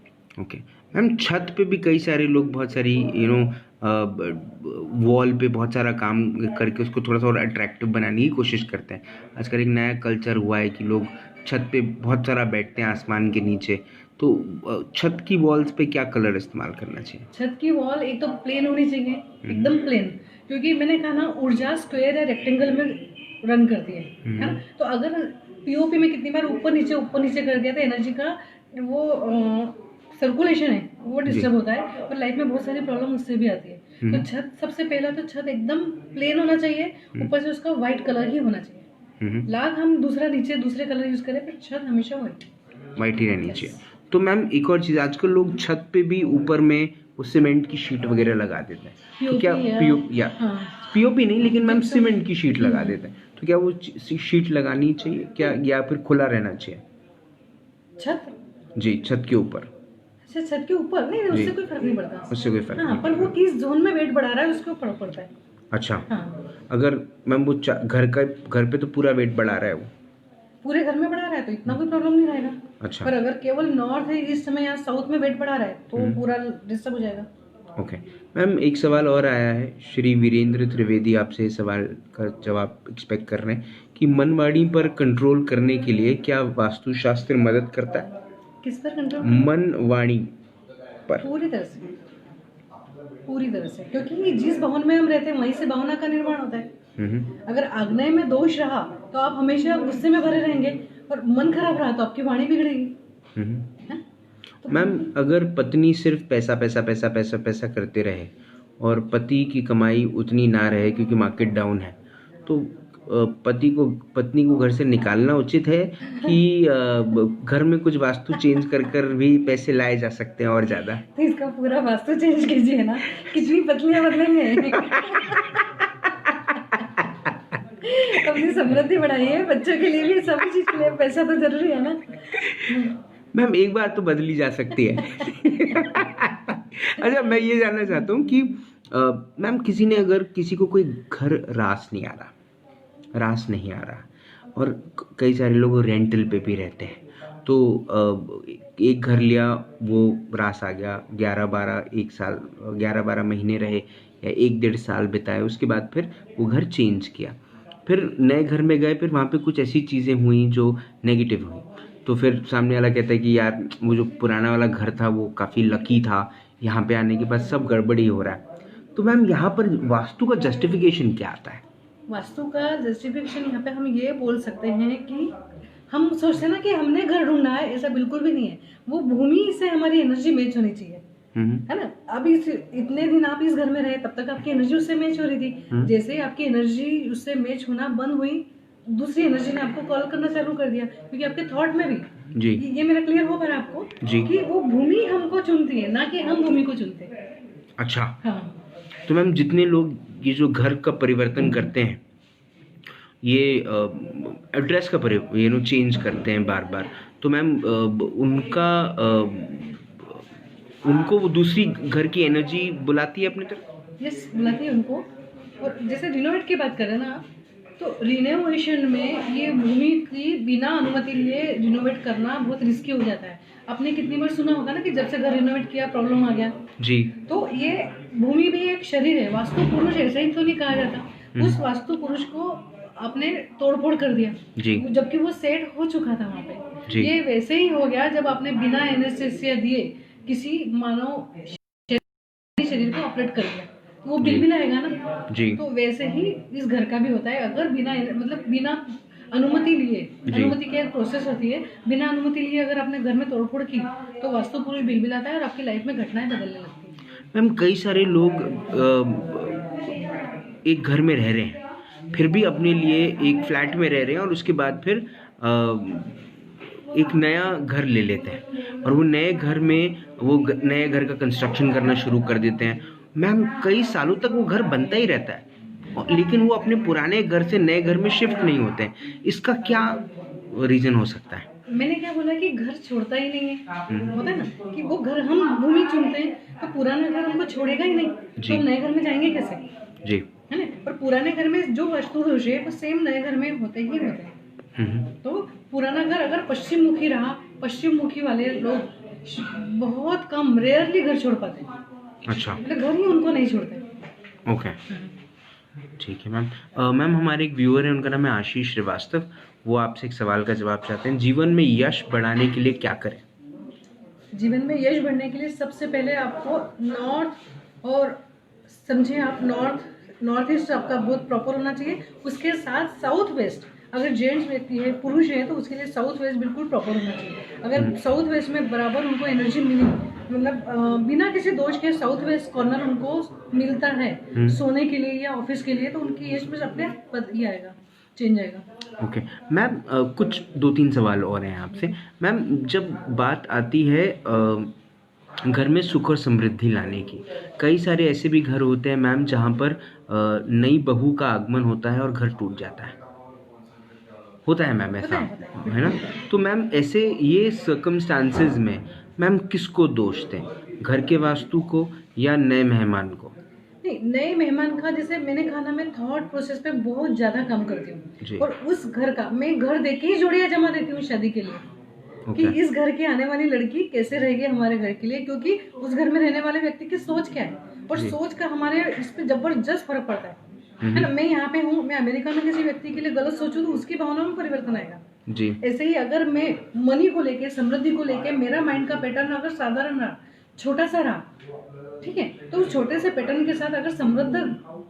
ओके मैम, छत पे भी कई सारे लोग बहुत सारी वॉल पे बहुत सारा काम करके उसको थोड़ा सा और अट्रैक्टिव बनाने की कोशिश करते हैं। आजकल एक नया कल्चर हुआ है कि लोग छत पे बहुत सारा बैठते हैं आसमान के नीचे। तो छत की वॉल्स पे क्या कलर इस्तेमाल करना चाहिए? छत की वॉल एक तो प्लेन होनी चाहिए, एकदम प्लेन, क्योंकि मैंने कहा ना ऊर्जा स्क्वायर या रेक्टेंगल में रन करती है ना। तो अगर पीओपी में कितनी बार ऊपर नीचे कर दिया तो एनर्जी का वो सर्कुलेशन है वो डिस्टर्ब होता है और लाइफ में बहुत सारी प्रॉब्लम उससे भी आती है। तो छत सबसे पहला तो छत एकदम प्लेन होना चाहिए, ऊपर से उसका व्हाइट कलर ही होना चाहिए। लाख हम दूसरे कलर यूज करें, पर छत हमेशा व्हाइट ही रहनी चाहिए। तो मैम एक और चीज़, आजकल लोग छत पे भी ऊपर में वो सीमेंट की शीट वगैरह लगा देते हैं। तो क्या पीओपी नहीं, लेकिन मैम सीमेंट की शीट लगा देते हैं, तो क्या वो शीट लगानी चाहिए क्या, या फिर खुला रहना चाहिए छत? जी, छत के ऊपर। अच्छा, छत के ऊपर नहीं, उससे कोई फर्क नहीं पड़ता। उससे कोई फर्क नहीं, पर वो किस जोन में वेट बढ़ा रहा है उसके ऊपर पड़ता है। अच्छा अगर मैम वो घर पे तो पूरा वेट बढ़ा रहा है, वो पूरे घर में बढ़ा रहा है तो इतना कोई प्रॉब्लम नहीं रहेगा। अच्छा, पर अगर केवल नॉर्थ है इस समय या साउथ में वेट बढ़ा रहा है तो पूरा डिस्टर्ब हो जाएगा। ओके मैम, एक सवाल और आया है, श्री वीरेंद्र त्रिवेदी आपसे इस सवाल का जवाब एक्सपेक्ट कर रहे हैं कि मनवाणी पर कंट्रोल करने के लिए क्या वास्तुशास्त्र मदद करता है? किस पर कंट्रोल? मनवाणी पर। पूरी तरह से, क्योंकि जिस भवन में हम रहते हैं वहीं से भावना का निर्माण होता है। अगर आग्नेय में दोष रहा तो आप हमेशा गुस्से में भरे रहेंगे और मन खराब रहा तो आपकी वाणी बिगड़ेगी। तो मैम अगर पत्नी सिर्फ पैसा पैसा पैसा पैसा पैसा करते रहे और पति की कमाई उतनी ना रहे क्योंकि मार्केट डाउन है, तो पत्नी को घर से निकालना उचित है कि घर में कुछ वास्तु चेंज कर भी पैसे लाए जा सकते हैं और ज्यादा? तो इसका पूरा वास्तु चेंज कीजिए ना, कितनी पत्नियां बदलेंगे। अपनी समृद्धि बढ़ाइए, बच्चों के लिए भी, सभी चीज के लिए पैसा तो जरूरी है ना। मैम एक बार तो बदली जा सकती है। अच्छा, मैं ये जानना चाहता हूँ कि मैम अगर किसी को कोई घर रास नहीं आ रहा और कई सारे लोग रेंटल पे भी रहते हैं, तो एक घर लिया, वो रास आ गया, 11-12 महीने रहे या 1-1.5 साल बिताए, उसके बाद फिर वो घर चेंज किया, फिर नए घर में गए, फिर वहाँ पे कुछ ऐसी चीज़ें हुई जो नेगेटिव हुई, तो फिर सामने वाला कहता है कि यार वो जो पुराना वाला घर था वो काफ़ी लकी था, यहाँ पे आने के बाद सब गड़बड़ी हो रहा है। तो मैम यहाँ पर वास्तु का जस्टिफिकेशन क्या आता है? वास्तु का जस्टिफिकेशन यहाँ पे हम ये बोल सकते हैं कि हम सोचते हैं ना कि हमने घर ढूंढना है, ऐसा बिल्कुल भी नहीं है। वो भूमि से हमारी एनर्जी मैच होनी चाहिए, है ना। अब इतने दिन आप इस घर में रहे, तब तक आपकी एनर्जी उससे मैच हो रही थी। जैसे ही आपकी एनर्जी उससे मैच होना बंद हुई, दूसरी एनर्जी ने आपको कॉल करना चालू कर दिया, क्योंकि आपके थॉट में भी जी, ये मेरा क्लियर हो पा रहा है आपको जी, कि वो भूमि हमको चुनती है, ना कि हम भूमि को चुनते हैं। अच्छा हाँ। तो मैम जितने लोग ये जो घर का परिवर्तन करते हैं, ये एड्रेस का चेंज करते हैं बार बार, तो मैम उनको वो दूसरी घर की एनर्जी बुलाती है अपनी तरफ? यस, बुलाती है उनको। और जैसे रिनोवेट की बात करें ना, तो रिनोवेशन में ये भूमि की बिना अनुमति लिए रिनोवेट करना बहुत रिस्की हो जाता है। आपने कितनी बार सुना होगा ना कि जब से घर रिनोवेट किया प्रॉब्लम आ गया जी। तो ये भूमि भी एक शरीर है, वास्तु पुरुष ऐसा ही तो नहीं कहा जाता। उस वास्तु पुरुष को आपने तोड़फोड़ कर दिया जी, जबकि वो सेट हो चुका था वहाँ पे। ये वैसे ही हो गया जब आपने बिना एनेस्थीसिया दिए किसी मानव शरीर को ऑपरेट कर दिया, तो वो बिल भी लाएगा ना जी। तो वैसे ही इस घर का भी होता है। अगर बिना अनुमति लिए, अनुमति की एक प्रोसेस होती है, बिना अनुमति लिए अगर आपने घर में तोड़फोड़ की तो वास्तु पुरुष बिल बिलाता है और आपकी लाइफ में घटनाएं बदलने लगती है। मैम कई सारे लोग एक घर में रह रहे हैं, फिर भी अपने लिए एक फ्लैट में रह रहे हैं, और उसके बाद फिर एक नया घर ले लेते हैं और वो नए घर का कंस्ट्रक्शन करना शुरू कर देते हैं। मैम कई सालों तक वो घर बनता ही रहता है, लेकिन वो अपने पुराने घर से नए घर में शिफ्ट नहीं होते हैं। इसका क्या रीज़न हो सकता है? मैंने क्या बोला कि घर छोड़ता ही नहीं है, होता है ना कि वो घर हम भूमि चुनते हैं तो पुराना घर हमको छोड़ेगा ही नहीं, तो हम नए घर में जाएंगे कैसे, जी। है ना। पर पुराने घर में जो वस्तु दोष है वो सेम नए घर में होते ही होते हैं। तो पुराना घर अगर पश्चिम मुखी रहा, पश्चिम मुखी वाले लोग बहुत कम, रेयरली घर छोड़ पाते हैं। अच्छा, मतलब घर ही उनको नहीं छोड़ते। ओके, ठीक है मैम। मैम हमारे एक व्यूअर है, उनका नाम है आशीष श्रीवास्तव। वो आपसे एक सवाल का जवाब चाहते हैं, जीवन में यश बढ़ाने के लिए क्या करें? जीवन में यश बढ़ने के लिए सबसे पहले आपको नॉर्थ, और समझे आप नॉर्थ ईस्ट आपका बहुत प्रॉपर होना चाहिए, उसके साथ साउथ वेस्ट, अगर जेंट्स व्यक्ति है, पुरुष है, तो उसके लिए साउथ वेस्ट बिल्कुल प्रॉपर होना चाहिए। अगर साउथ वेस्ट में बराबर उनको एनर्जी मिली, मतलब बिना किसी दोष के साउथ वेस्ट कॉर्नर उनको मिलता है सोने के लिए या ऑफिस के लिए, तो उनकी यश में अपने ही आएगा, चेंज आएगा। ओके मैम, कुछ 2-3 सवाल और हैं आपसे। मैम जब बात आती है घर में सुख और समृद्धि लाने की, कई सारे ऐसे भी घर होते हैं मैम जहाँ पर नई बहू का आगमन होता है और घर टूट जाता है, होता है मैम, ऐसा है ना? तो मैम ऐसे ये सर्कमस्टांसेस में मैम किसको दोष दें, घर के वास्तु को या नए मेहमान को? नहीं, नए मेहमान का जैसे मैंने कहा ना, मैं थॉट प्रोसेस पे बहुत ज्यादा काम करती हूँ, और उस घर का मैं घर देख के ही जोड़ियां जमा देती हूँ शादी के लिए, कि इस घर की आने वाली लड़की कैसे रहेगी हमारे घर के लिए, क्योंकि उस घर में रहने वाले व्यक्ति की सोच क्या है, और सोच का हमारे इस पे जबरदस्त फर्क पड़ता है ना। मैं यहाँ पे हूँ, मैं अमेरिका में किसी व्यक्ति के लिए गलत सोचूं तो उसकी भावनाओं में परिवर्तन आएगा जी। ऐसे ही अगर मैं मनी को लेके, समृद्धि को लेके, मेरा माइंड का पैटर्न अगर साधारण रहा, छोटा सा रहा, ठीक है, तो उस छोटे से पैटर्न के साथ अगर समृद्ध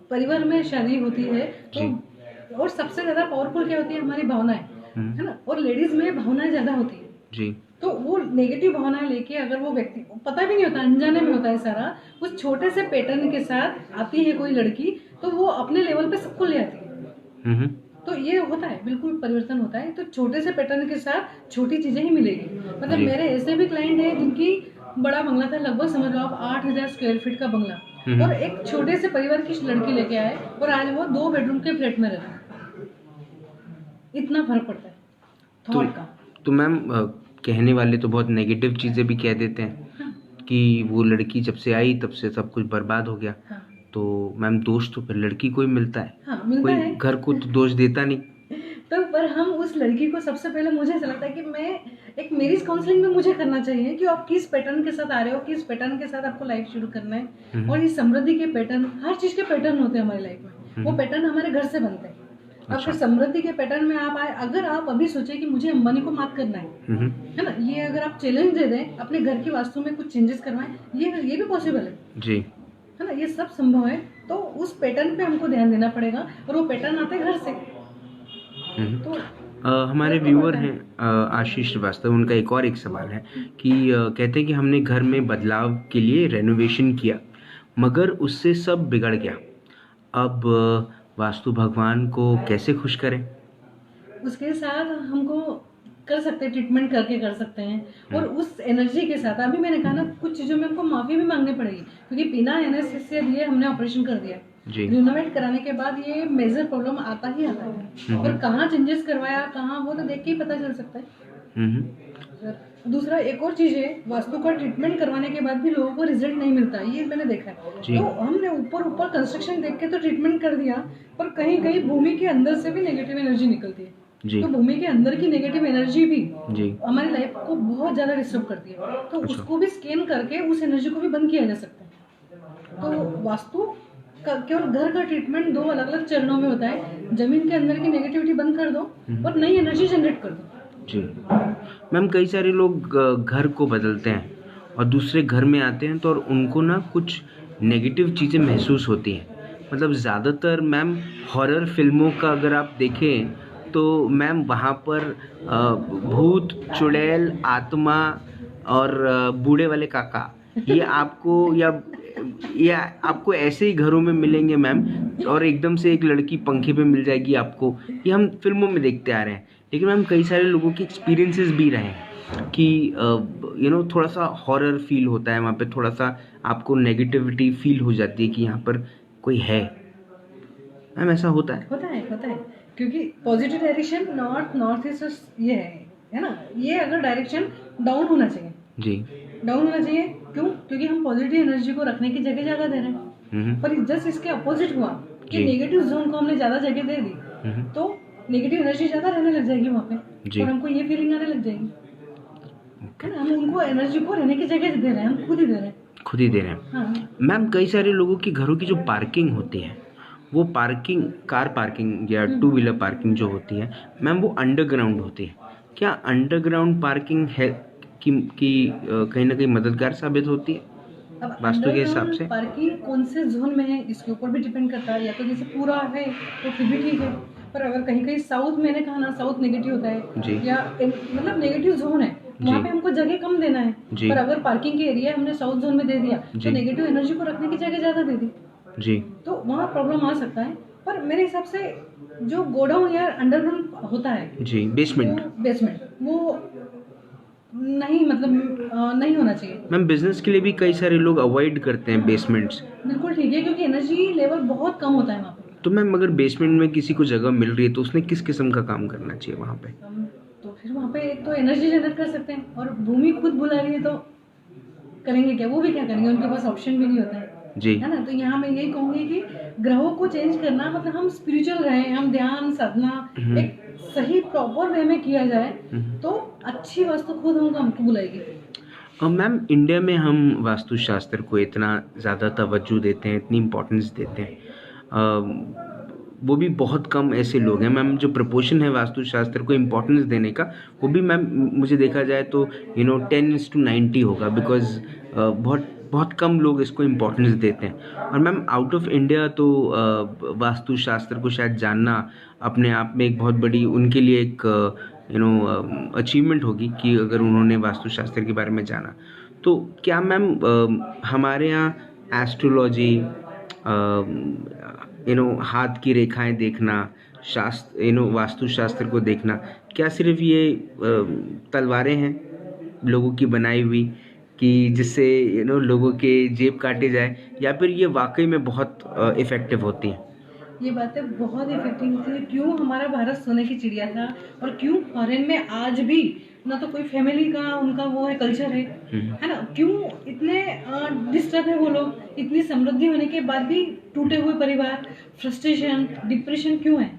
परिवार में शादी होती है तो, और सबसे ज्यादा पावरफुल क्या होती है, हमारी भावनाएं, है ना, और लेडीज में भावनाएं ज्यादा होती है जी। तो वो नेगेटिव भावनाएं लेके अगर वो व्यक्ति, पता भी नहीं होता, अनजाने में होता है सारा, उस छोटे से पैटर्न के साथ आती है कोई लड़की, तो वो अपने लेवल पे सबको ले आती है। तो ये होता है, बिल्कुल परिवर्तन होता है। तो छोटे से पैटर्न के साथ छोटी चीजें ही मिलेगी। मतलब मेरे ऐसे भी क्लाइंट हैं जिनकी बड़ा बंगला था, लगभग समझ लो आप 8000 स्क्वायर फीट का बंगला, और एक छोटे से परिवार की लड़की लेके आए और आज वो 2 बेडरूम के फ्लैट में रहते हैं। इतना फर्क पड़ता है थॉट का। तो मैम कहने वाले तो बहुत नेगेटिव चीजें भी कह देते हैं कि वो लड़की जब से आई तब से सब कुछ बर्बाद हो गया। तो मैम दोष तो फिर लड़की को ही मिलता है, मिलता कोई है। घर को तो दोष देता नहीं। तो पर हम उस लड़की को सबसे पहले, मुझे ऐसा लगता है कि मैं एक मैरिज काउंसलिंग में मुझे करना चाहिए कि आप किस पैटर्न के साथ आ रहे हो, किस पैटर्न के साथ आपको लाइफ शुरू करना है। और ये समृद्धि के पैटर्न, हर चीज के पैटर्न होते हैं हमारी लाइफ में, वो पैटर्न हमारे घर से बनते हैं। अब फिर समृद्धि के पैटर्न में आप आए, अगर आप अभी सोचे कि मुझे अंबानी को मात करना है ना, ये अगर आप चैलेंज दे दें, अपने घर की वास्तु में कुछ चेंजेस करवाएं, ये भी पॉसिबल है जी, है ना, ये सब संभव है। तो उस पैटर्न पे हमको ध्यान देना पड़ेगा, और वो पैटर्न आता है घर से। तो हमारे व्यूअर हैं आशीष श्रीवास्तव, उनका एक और सवाल है कि कहते हैं कि हमने घर में बदलाव के लिए रेनोवेशन किया मगर उससे सब बिगड़ गया, अब वास्तु भगवान को कैसे खुश करें? उसके साथ हमको कर सकते हैं, ट्रीटमेंट करके कर सकते हैं, और उस एनर्जी के साथ, अभी मैंने कहा ना, कुछ चीज़ों में हमको माफ़ी भी मांगनी पड़ेगी, क्योंकि बिना एनेस्थीसिया दिए हमने ऑपरेशन कर दिया। रिनोवेट कराने के बाद ये मेजर प्रॉब्लम आता ही आता है, और कहाँ चेंजेस करवाया, कहाँ, वो तो देख के ही पता चल सकता है। दूसरा एक और चीज़ है, वास्तु का ट्रीटमेंट करवाने के बाद भी लोगों को रिजल्ट नहीं मिलता, ये मैंने देखा है। तो हमने ऊपर कंस्ट्रक्शन देख के तो ट्रीटमेंट कर दिया, पर कहीं कहीं भूमि के अंदर से भी नेगेटिव एनर्जी निकलती है। तो भूमि के अंदर की नेगेटिव एनर्जी भी हमारी लाइफ को बहुत ज्यादा डिस्टर्ब करती है, तो उसको भी स्कैन करके उस एनर्जी को भी बंद किया जा सकता है। तो वास्तु केवल घर का ट्रीटमेंट 2 अलग अलग चरणों में होता है। जमीन के अंदर की नेगेटिविटी बंद कर दो और नई एनर्जी जनरेट कर दो। जी मैम, कई सारे लोग घर को बदलते हैं और दूसरे घर में आते हैं तो और उनको ना कुछ नेगेटिव चीज़ें महसूस होती हैं। मतलब ज़्यादातर मैम हॉरर फिल्मों का अगर आप देखें तो मैम वहाँ पर भूत, चुड़ैल, आत्मा और बूढ़े वाले काका, ये आपको ऐसे ही घरों में मिलेंगे मैम, और एकदम से एक लड़की पंखे पे मिल जाएगी आपको। ये हम फिल्मों में देखते आ रहे हैं, लेकिन मैम कई सारे लोगों के एक्सपीरियंसेस भी रहे हैं कि थोड़ा सा हॉरर फील होता है वहाँ पे, थोड़ा सा आपको नेगेटिविटी फील हो जाती है कि यहाँ पर कोई है। मैम ऐसा होता है? होता है क्योंकि पॉजिटिव डायरेक्शन नॉर्थ ईस्ट ये है है ना, ये अगर डायरेक्शन डाउन होना चाहिए, जी। डाउन होना चाहिए। क्यों? क्योंकि हम पॉजिटिव एनर्जी को रखने की जगह ज्यादा दे रहे हैं, पर जस्ट इसके अपोजिट हुआ कि जी। नेगेटिव जोन को हमने ज्यादा जगह दे दी, तो नेगेटिव एनर्जी ज्यादा रहने लग जाएगी वहाँ जी। पे, और हमको ये फीलिंग आने लग जाएगी, है ना। हम उनको एनर्जी को रहने की जगह दे रहे हैं, हम खुद ही दे रहे हैं। खुद ही दे रहे हैं। हाँ, मैम कई सारे लोगों की घरों की जो पार्किंग होती है, वो पार्किंग, कार पार्किंग या टू व्हीलर पार्किंग जो होती है मैम, वो अंडरग्राउंड होती है। क्या अंडरग्राउंड पार्किंग है की कहीं ना कहीं मददगार साबित होती है अब वास्तु के हिसाब से? पार्किंग कौन से जोन में है इसके ऊपर भी डिपेंड करता है। या तो जैसे पूरा है तो फिर भी ठीक है, पर अगर कहीं कहीं साउथ, मैंने कहा ना साउथ नेगेटिव होता है, जी। या मतलब नेगेटिव जोन है, वहाँ पे हमको जगह कम देना है। जी। पर अगर पार्किंग के एरिया हमने साउथ जोन में दे दिया तो नेगेटिव एनर्जी को रखने की जगह ज्यादा दे दी, जी। तो वहाँ प्रॉब्लम आ सकता है। पर मेरे हिसाब से जो गोडाउन या अंडरग्राउंड होता है, जी, बेसमेंट, बेसमेंट, वो नहीं, मतलब नहीं होना चाहिए। मैम बिजनेस के लिए भी कई सारे लोग अवॉइड करते हैं बेसमेंट्स। बिल्कुल ठीक है, क्योंकि एनर्जी लेवल बहुत कम होता है वहाँ पे। तो मैम अगर बेसमेंट में किसी को जगह मिल रही है तो उसने किस किस्म का काम करना चाहिए वहाँ पे? तो फिर वहाँ पे एक तो एनर्जी जनरेट कर सकते हैं, और भूमि खुद बुला रही है तो करेंगे क्या, वो भी क्या करेंगे, उनके पास ऑप्शन भी नहीं होता है, जी। है ना। तो यहाँ मैं यही कहूँगी कि ग्रहों को चेंज करना, मतलब हम स्पिरिचुअल रहे, हम ध्यान साधना एक सही प्रॉपर वे में किया जाए तो अच्छी वास्तु खुद हमको बुलाएगी। मैम इंडिया में हम वास्तुशास्त्र को इतना ज़्यादा तवज्जो देते हैं, इतनी इम्पोर्टेंस देते हैं, वो भी बहुत कम ऐसे लोग हैं मैम जो प्रपोर्शन है वास्तुशास्त्र को इम्पोर्टेंस देने का, वो भी मैम मुझे देखा जाए तो 10:90 होगा, बिकॉज बहुत बहुत कम लोग इसको इम्पोर्टेंस देते हैं। और मैम आउट ऑफ इंडिया तो वास्तुशास्त्र को शायद जानना अपने आप में एक बहुत बड़ी उनके लिए एक अचीवमेंट होगी कि अगर उन्होंने वास्तुशास्त्र के बारे में जाना। तो क्या मैम हमारे यहाँ एस्ट्रोलॉजी, हाथ की रेखाएं देखना, शास्त्र वास्तुशास्त्र को देखना, क्या सिर्फ ये तलवारें हैं लोगों की बनाई हुई कि जिससे लोगों के जेब काटे जाए, या फिर ये वाकई में बहुत इफ़ेक्टिव होती हैं? ये बातें बहुत इफेक्टिव होती है। क्यों हमारा भारत सोने की चिड़िया था, और क्यों फॉरेन में आज भी ना तो कोई फैमिली का उनका वो है, कल्चर है ना। क्यों इतने डिस्टर्ब है वो लोग, इतनी समृद्धि होने के बाद भी टूटे हुए परिवार, फ्रस्ट्रेशन, डिप्रेशन क्यों है?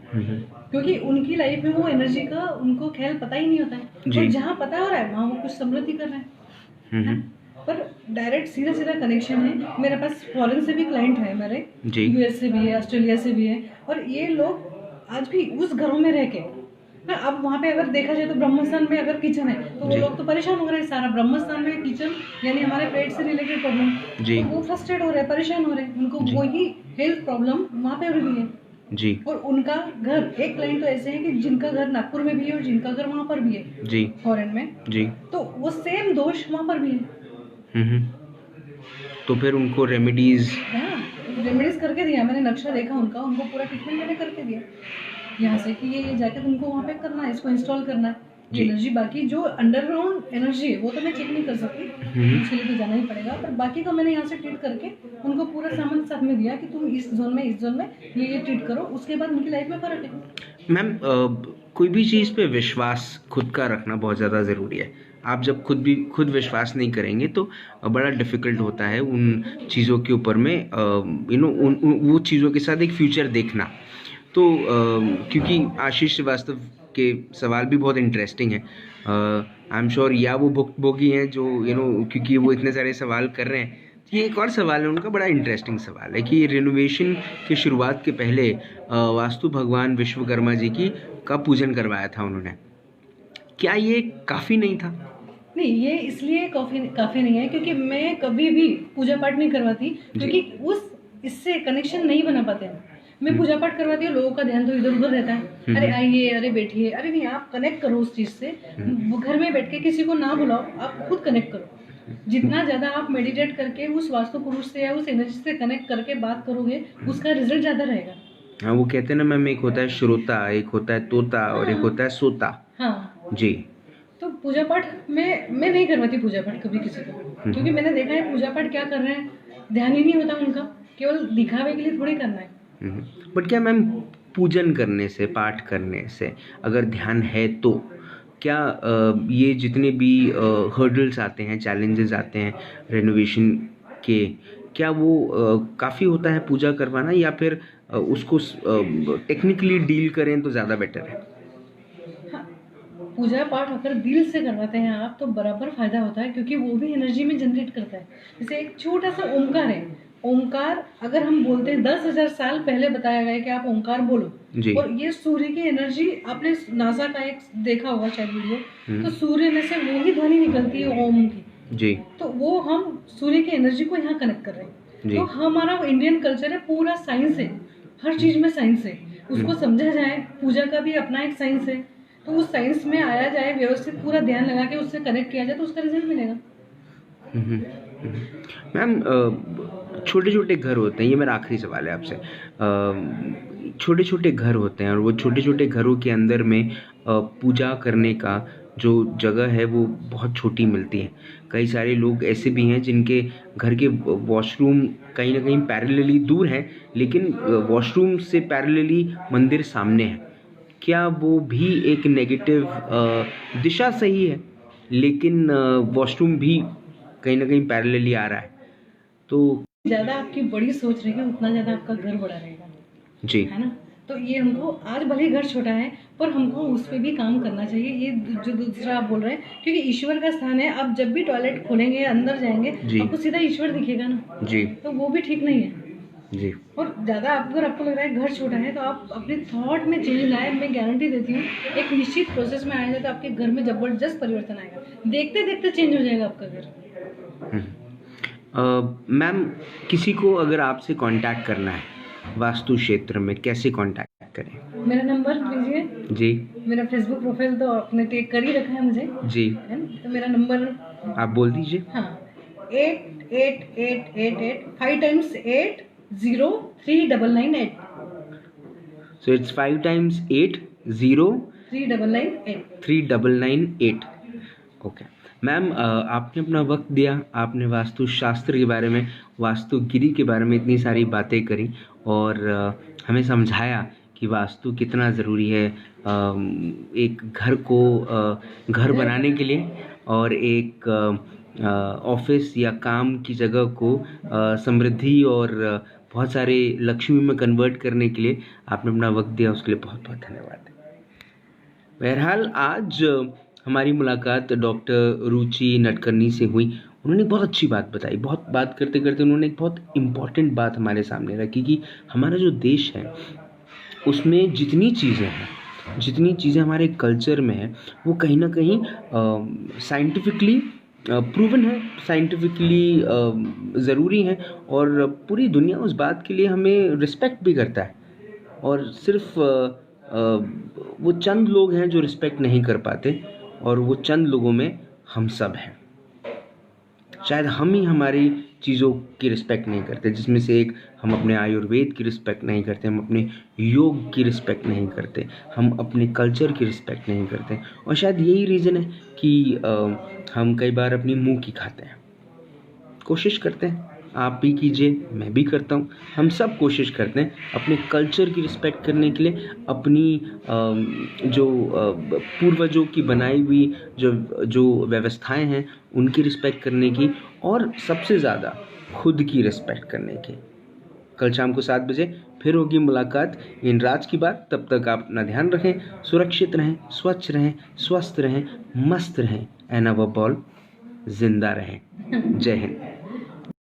क्योंकि उनकी लाइफ में वो एनर्जी का उनको ख्याल पता ही नहीं होता है, और जहाँ पता हो रहा है वहाँ वो कुछ समृद्धि कर रहे हैं। पर डायरेक्ट सीधा सीधा कनेक्शन है। मेरे पास फॉरेन से भी क्लाइंट है मेरे, यूएस से भी है, ऑस्ट्रेलिया से भी है, और ये लोग आज भी उस घरों में रह के, अब वहाँ पे अगर देखा जाए तो ब्रह्मस्थान में अगर किचन है तो वो लोग तो परेशान हो रहे हैं। सारा ब्रह्मस्थान में किचन यानी हमारे पेट से रिलेटेड प्रॉब्लम, तो वो फ्रस्ट्रेट हो रहे हैं, परेशान हो रहे हैं, उनको वही हेल्थ प्रॉब्लम वहाँ पे भी है जी। और उनका घर, एक क्लाइंट तो ऐसे है कि जिनका घर नागपुर में भी है और जिनका घर वहाँ पर भी है जी, फॉरेन में जी, तो वो सेम दोष वहाँ पर भी है। तो फिर उनको रेमेडीज करके दिया मैंने, नक्शा देखा उनका, उनको पूरा ट्रीटमेंट मैंने करके दिया यहाँ से कि ये जाके तुमको वहाँ पे करना है, इसको इंस्टॉल करना है एनर्जी। बाकी जो अंडरग्राउंड एनर्जी है वो तो मैं चेक नहीं कर सकती, उसके लिए तो जाना ही पड़ेगा, पर बाकी का मैंने यहाँ से ट्रीट करके उनको पूरा सामान साथ में दिया कि तुम इस जोन में ये ट्रीट करो, उसके बाद उनकी लाइफ में फर्क है। मैम कोई भी चीज़ पे विश्वास खुद का रखना बहुत ज़्यादा ज़रूरी है। आप जब खुद विश्वास नहीं करेंगे तो बड़ा डिफ़िकल्ट होता है उन चीज़ों के ऊपर में वो चीज़ों के साथ एक फ्यूचर देखना। तो क्योंकि आशीष श्रीवास्तव के सवाल भी बहुत इंटरेस्टिंग है, आई एम श्योर या वो भुक्तभोगी हैं जो क्योंकि वो इतने सारे सवाल कर रहे हैं। ये एक और सवाल है उनका, बड़ा इंटरेस्टिंग सवाल है कि रिनोवेशन की शुरुआत के पहले वास्तु भगवान विश्वकर्मा जी का पूजन करवाया था उन्होंने, क्या ये काफ़ी नहीं था? नहीं, ये इसलिए काफ़ी नहीं है क्योंकि मैं कभी भी पूजा पाठ नहीं करवाती, क्योंकि इससे कनेक्शन नहीं बना पाते हैं। मैं पूजा पाठ करवाती हूँ, लोगों का ध्यान तो इधर उधर रहता है, अरे आइए, अरे बैठिए, अरे नहीं, आप कनेक्ट करो उस चीज़ से। घर में बैठ के किसी को ना बुलाओ, आप खुद कनेक्ट करो। जितना ज़्यादा आप मेडिटेट करके उस वास्तु पुरुष से या उस एनर्जी से कनेक्ट करके बात करोगे, उसका रिजल्ट ज़्यादा रहेगा। हाँ, वो कहते हैं ना मैम, एक होता है श्रोता, एक होता है तोता, और एक होता है सोता। हाँ जी। तो पूजा पाठ मैं नहीं करवाती पूजा पाठ कभी किसी को, क्योंकि मैंने देखा है पूजा पाठ क्या कर रहे हैं, ध्यान ही नहीं होता उनका, केवल दिखावे के लिए थोड़ी करना है। बट क्या मैम पूजन करने से, पाठ करने से अगर ध्यान है तो क्या ये जितने भी हर्डल्स आते हैं, चैलेंजेस आते हैं रेनोवेशन के, क्या वो काफ़ी होता है पूजा करवाना, या फिर उसको टेक्निकली डील करें तो ज़्यादा बेटर है? हाँ, पूजा पाठ अगर दिल से करवाते हैं आप तो बराबर फायदा होता है, क्योंकि वो भी एनर्जी में जनरेट करता है। जैसे एक छोटा सा ओमकार है, ओमकार अगर हम बोलते हैं 10,000 साल पहले बताया गया है कि आप ओमकार बोलो, जी। और ये सूर्य की एनर्जी, आपने नासा का एक देखा होगा शायद वीडियो, तो सूर्य में से वही ध्वनि निकलती है ओम की, जी। तो वो हम सूर्य की एनर्जी को यहाँ कनेक्ट कर रहे हैं। जी। तो हमारा इंडियन कल्चर है, पूरा साइंस है, हर चीज में साइंस है, उसको समझा जाए। पूजा का भी अपना एक साइंस है, तो उस साइंस में आया जाए, व्यवस्थित पूरा ध्यान लगा के उससे कनेक्ट किया जाए, तो उसका रिजल्ट मिलेगा। मैम, छोटे छोटे घर होते हैं, ये मेरा आखिरी सवाल है आपसे। छोटे छोटे घर होते हैं और वो छोटे छोटे घरों के अंदर में पूजा करने का जो जगह है वो बहुत छोटी मिलती है। कई सारे लोग ऐसे भी हैं जिनके घर के वॉशरूम कहीं ना कहीं पैरेलली दूर हैं, लेकिन वॉशरूम से पैरेलली मंदिर सामने है। क्या वो भी एक नेगेटिव दिशा सही है, लेकिन वॉशरूम भी कहीं ना कहीं पैरेलली आ रहा है? तो ज्यादा आपकी बड़ी सोच रहेगी उतना ज्यादा आपका घर बड़ा रहेगा, जी। है ना। तो ये हमको आज भले ही घर छोटा है, पर हमको उस पर भी काम करना चाहिए। ये जो दूसरा आप बोल रहे हैं, क्योंकि ईश्वर का स्थान है, आप जब भी टॉयलेट खोलेंगे, अंदर जाएंगे, जी। आपको सीधा ईश्वर दिखेगा ना, जी। तो वो भी ठीक नहीं है। जी। और ज़्यादा अगर आपको लग रहा है घर छोटा है, तो आप अपने थॉट में चेंज लाए। मैं गारंटी देती हूँ, एक निश्चित प्रोसेस में आएगा तो आपके घर में जबरदस्त परिवर्तन आएगा, देखते देखते चेंज हो जाएगा आपका घर। मैम, किसी को अगर आपसे कांटेक्ट करना है वास्तु क्षेत्र में, कैसे कांटेक्ट करें? मेरा नंबर लीजिए जी। मेरा फेसबुक प्रोफाइल तो आपने टेक कर ही रखा है मुझे, जी। है ना। तो मेरा नंबर आप बोल दीजिए। हाँ, 8888 5 times 8 0 3998 so it's 5 times 8 0 3998। 3998। Okay ma'am, आपने अपना वक्त दिया, आपने वास्तुशास्त्र के बारे में, वास्तुगिरी के बारे में इतनी सारी बातें करी और हमें समझाया कि वास्तु कितना ज़रूरी है एक घर को घर बनाने के लिए, और एक ऑफिस या काम की जगह को समृद्धि और बहुत सारे लक्ष्मी में कन्वर्ट करने के लिए आपने अपना वक्त दिया, उसके लिए बहुत बहुत धन्यवाद। बहरहाल आज हमारी मुलाकात डॉक्टर रुचि नटकर्णी से हुई। उन्होंने बहुत अच्छी बात बताई, बहुत बात करते करते उन्होंने एक बहुत इम्पॉर्टेंट बात हमारे सामने रखी कि हमारा जो देश है उसमें जितनी चीज़ें हमारे कल्चर में है, वो कहीं ना कहीं साइंटिफिकली प्रूवन है, साइंटिफिकली ज़रूरी है, और पूरी दुनिया उस बात के लिए हमें रिस्पेक्ट भी करता है। और सिर्फ वो चंद लोग हैं जो रिस्पेक्ट नहीं कर पाते, और वो चंद लोगों में हम सब हैं। शायद हम ही हमारी चीज़ों की रिस्पेक्ट नहीं करते, जिसमें से एक, हम अपने आयुर्वेद की रिस्पेक्ट नहीं करते, हम अपने योग की रिस्पेक्ट नहीं करते, हम अपने कल्चर की रिस्पेक्ट नहीं करते, और शायद यही रीज़न है कि हम कई बार अपनी मुंह की खाते हैं। कोशिश करते हैं, आप भी कीजिए, मैं भी करता हूँ, हम सब कोशिश करते हैं अपने कल्चर की रिस्पेक्ट करने के लिए, अपनी जो पूर्वजों की बनाई हुई जो व्यवस्थाएं हैं उनकी रिस्पेक्ट करने की, और सबसे ज़्यादा खुद की रिस्पेक्ट करने की। कल शाम को 7 बजे फिर होगी मुलाकात इन राज की बात। तब तक आप अपना ध्यान रखें, सुरक्षित रहें, स्वच्छ रहें, स्वस्थ रहें, मस्त रहें, एंड अबव ऑल जिंदा रहें। जय हिंद।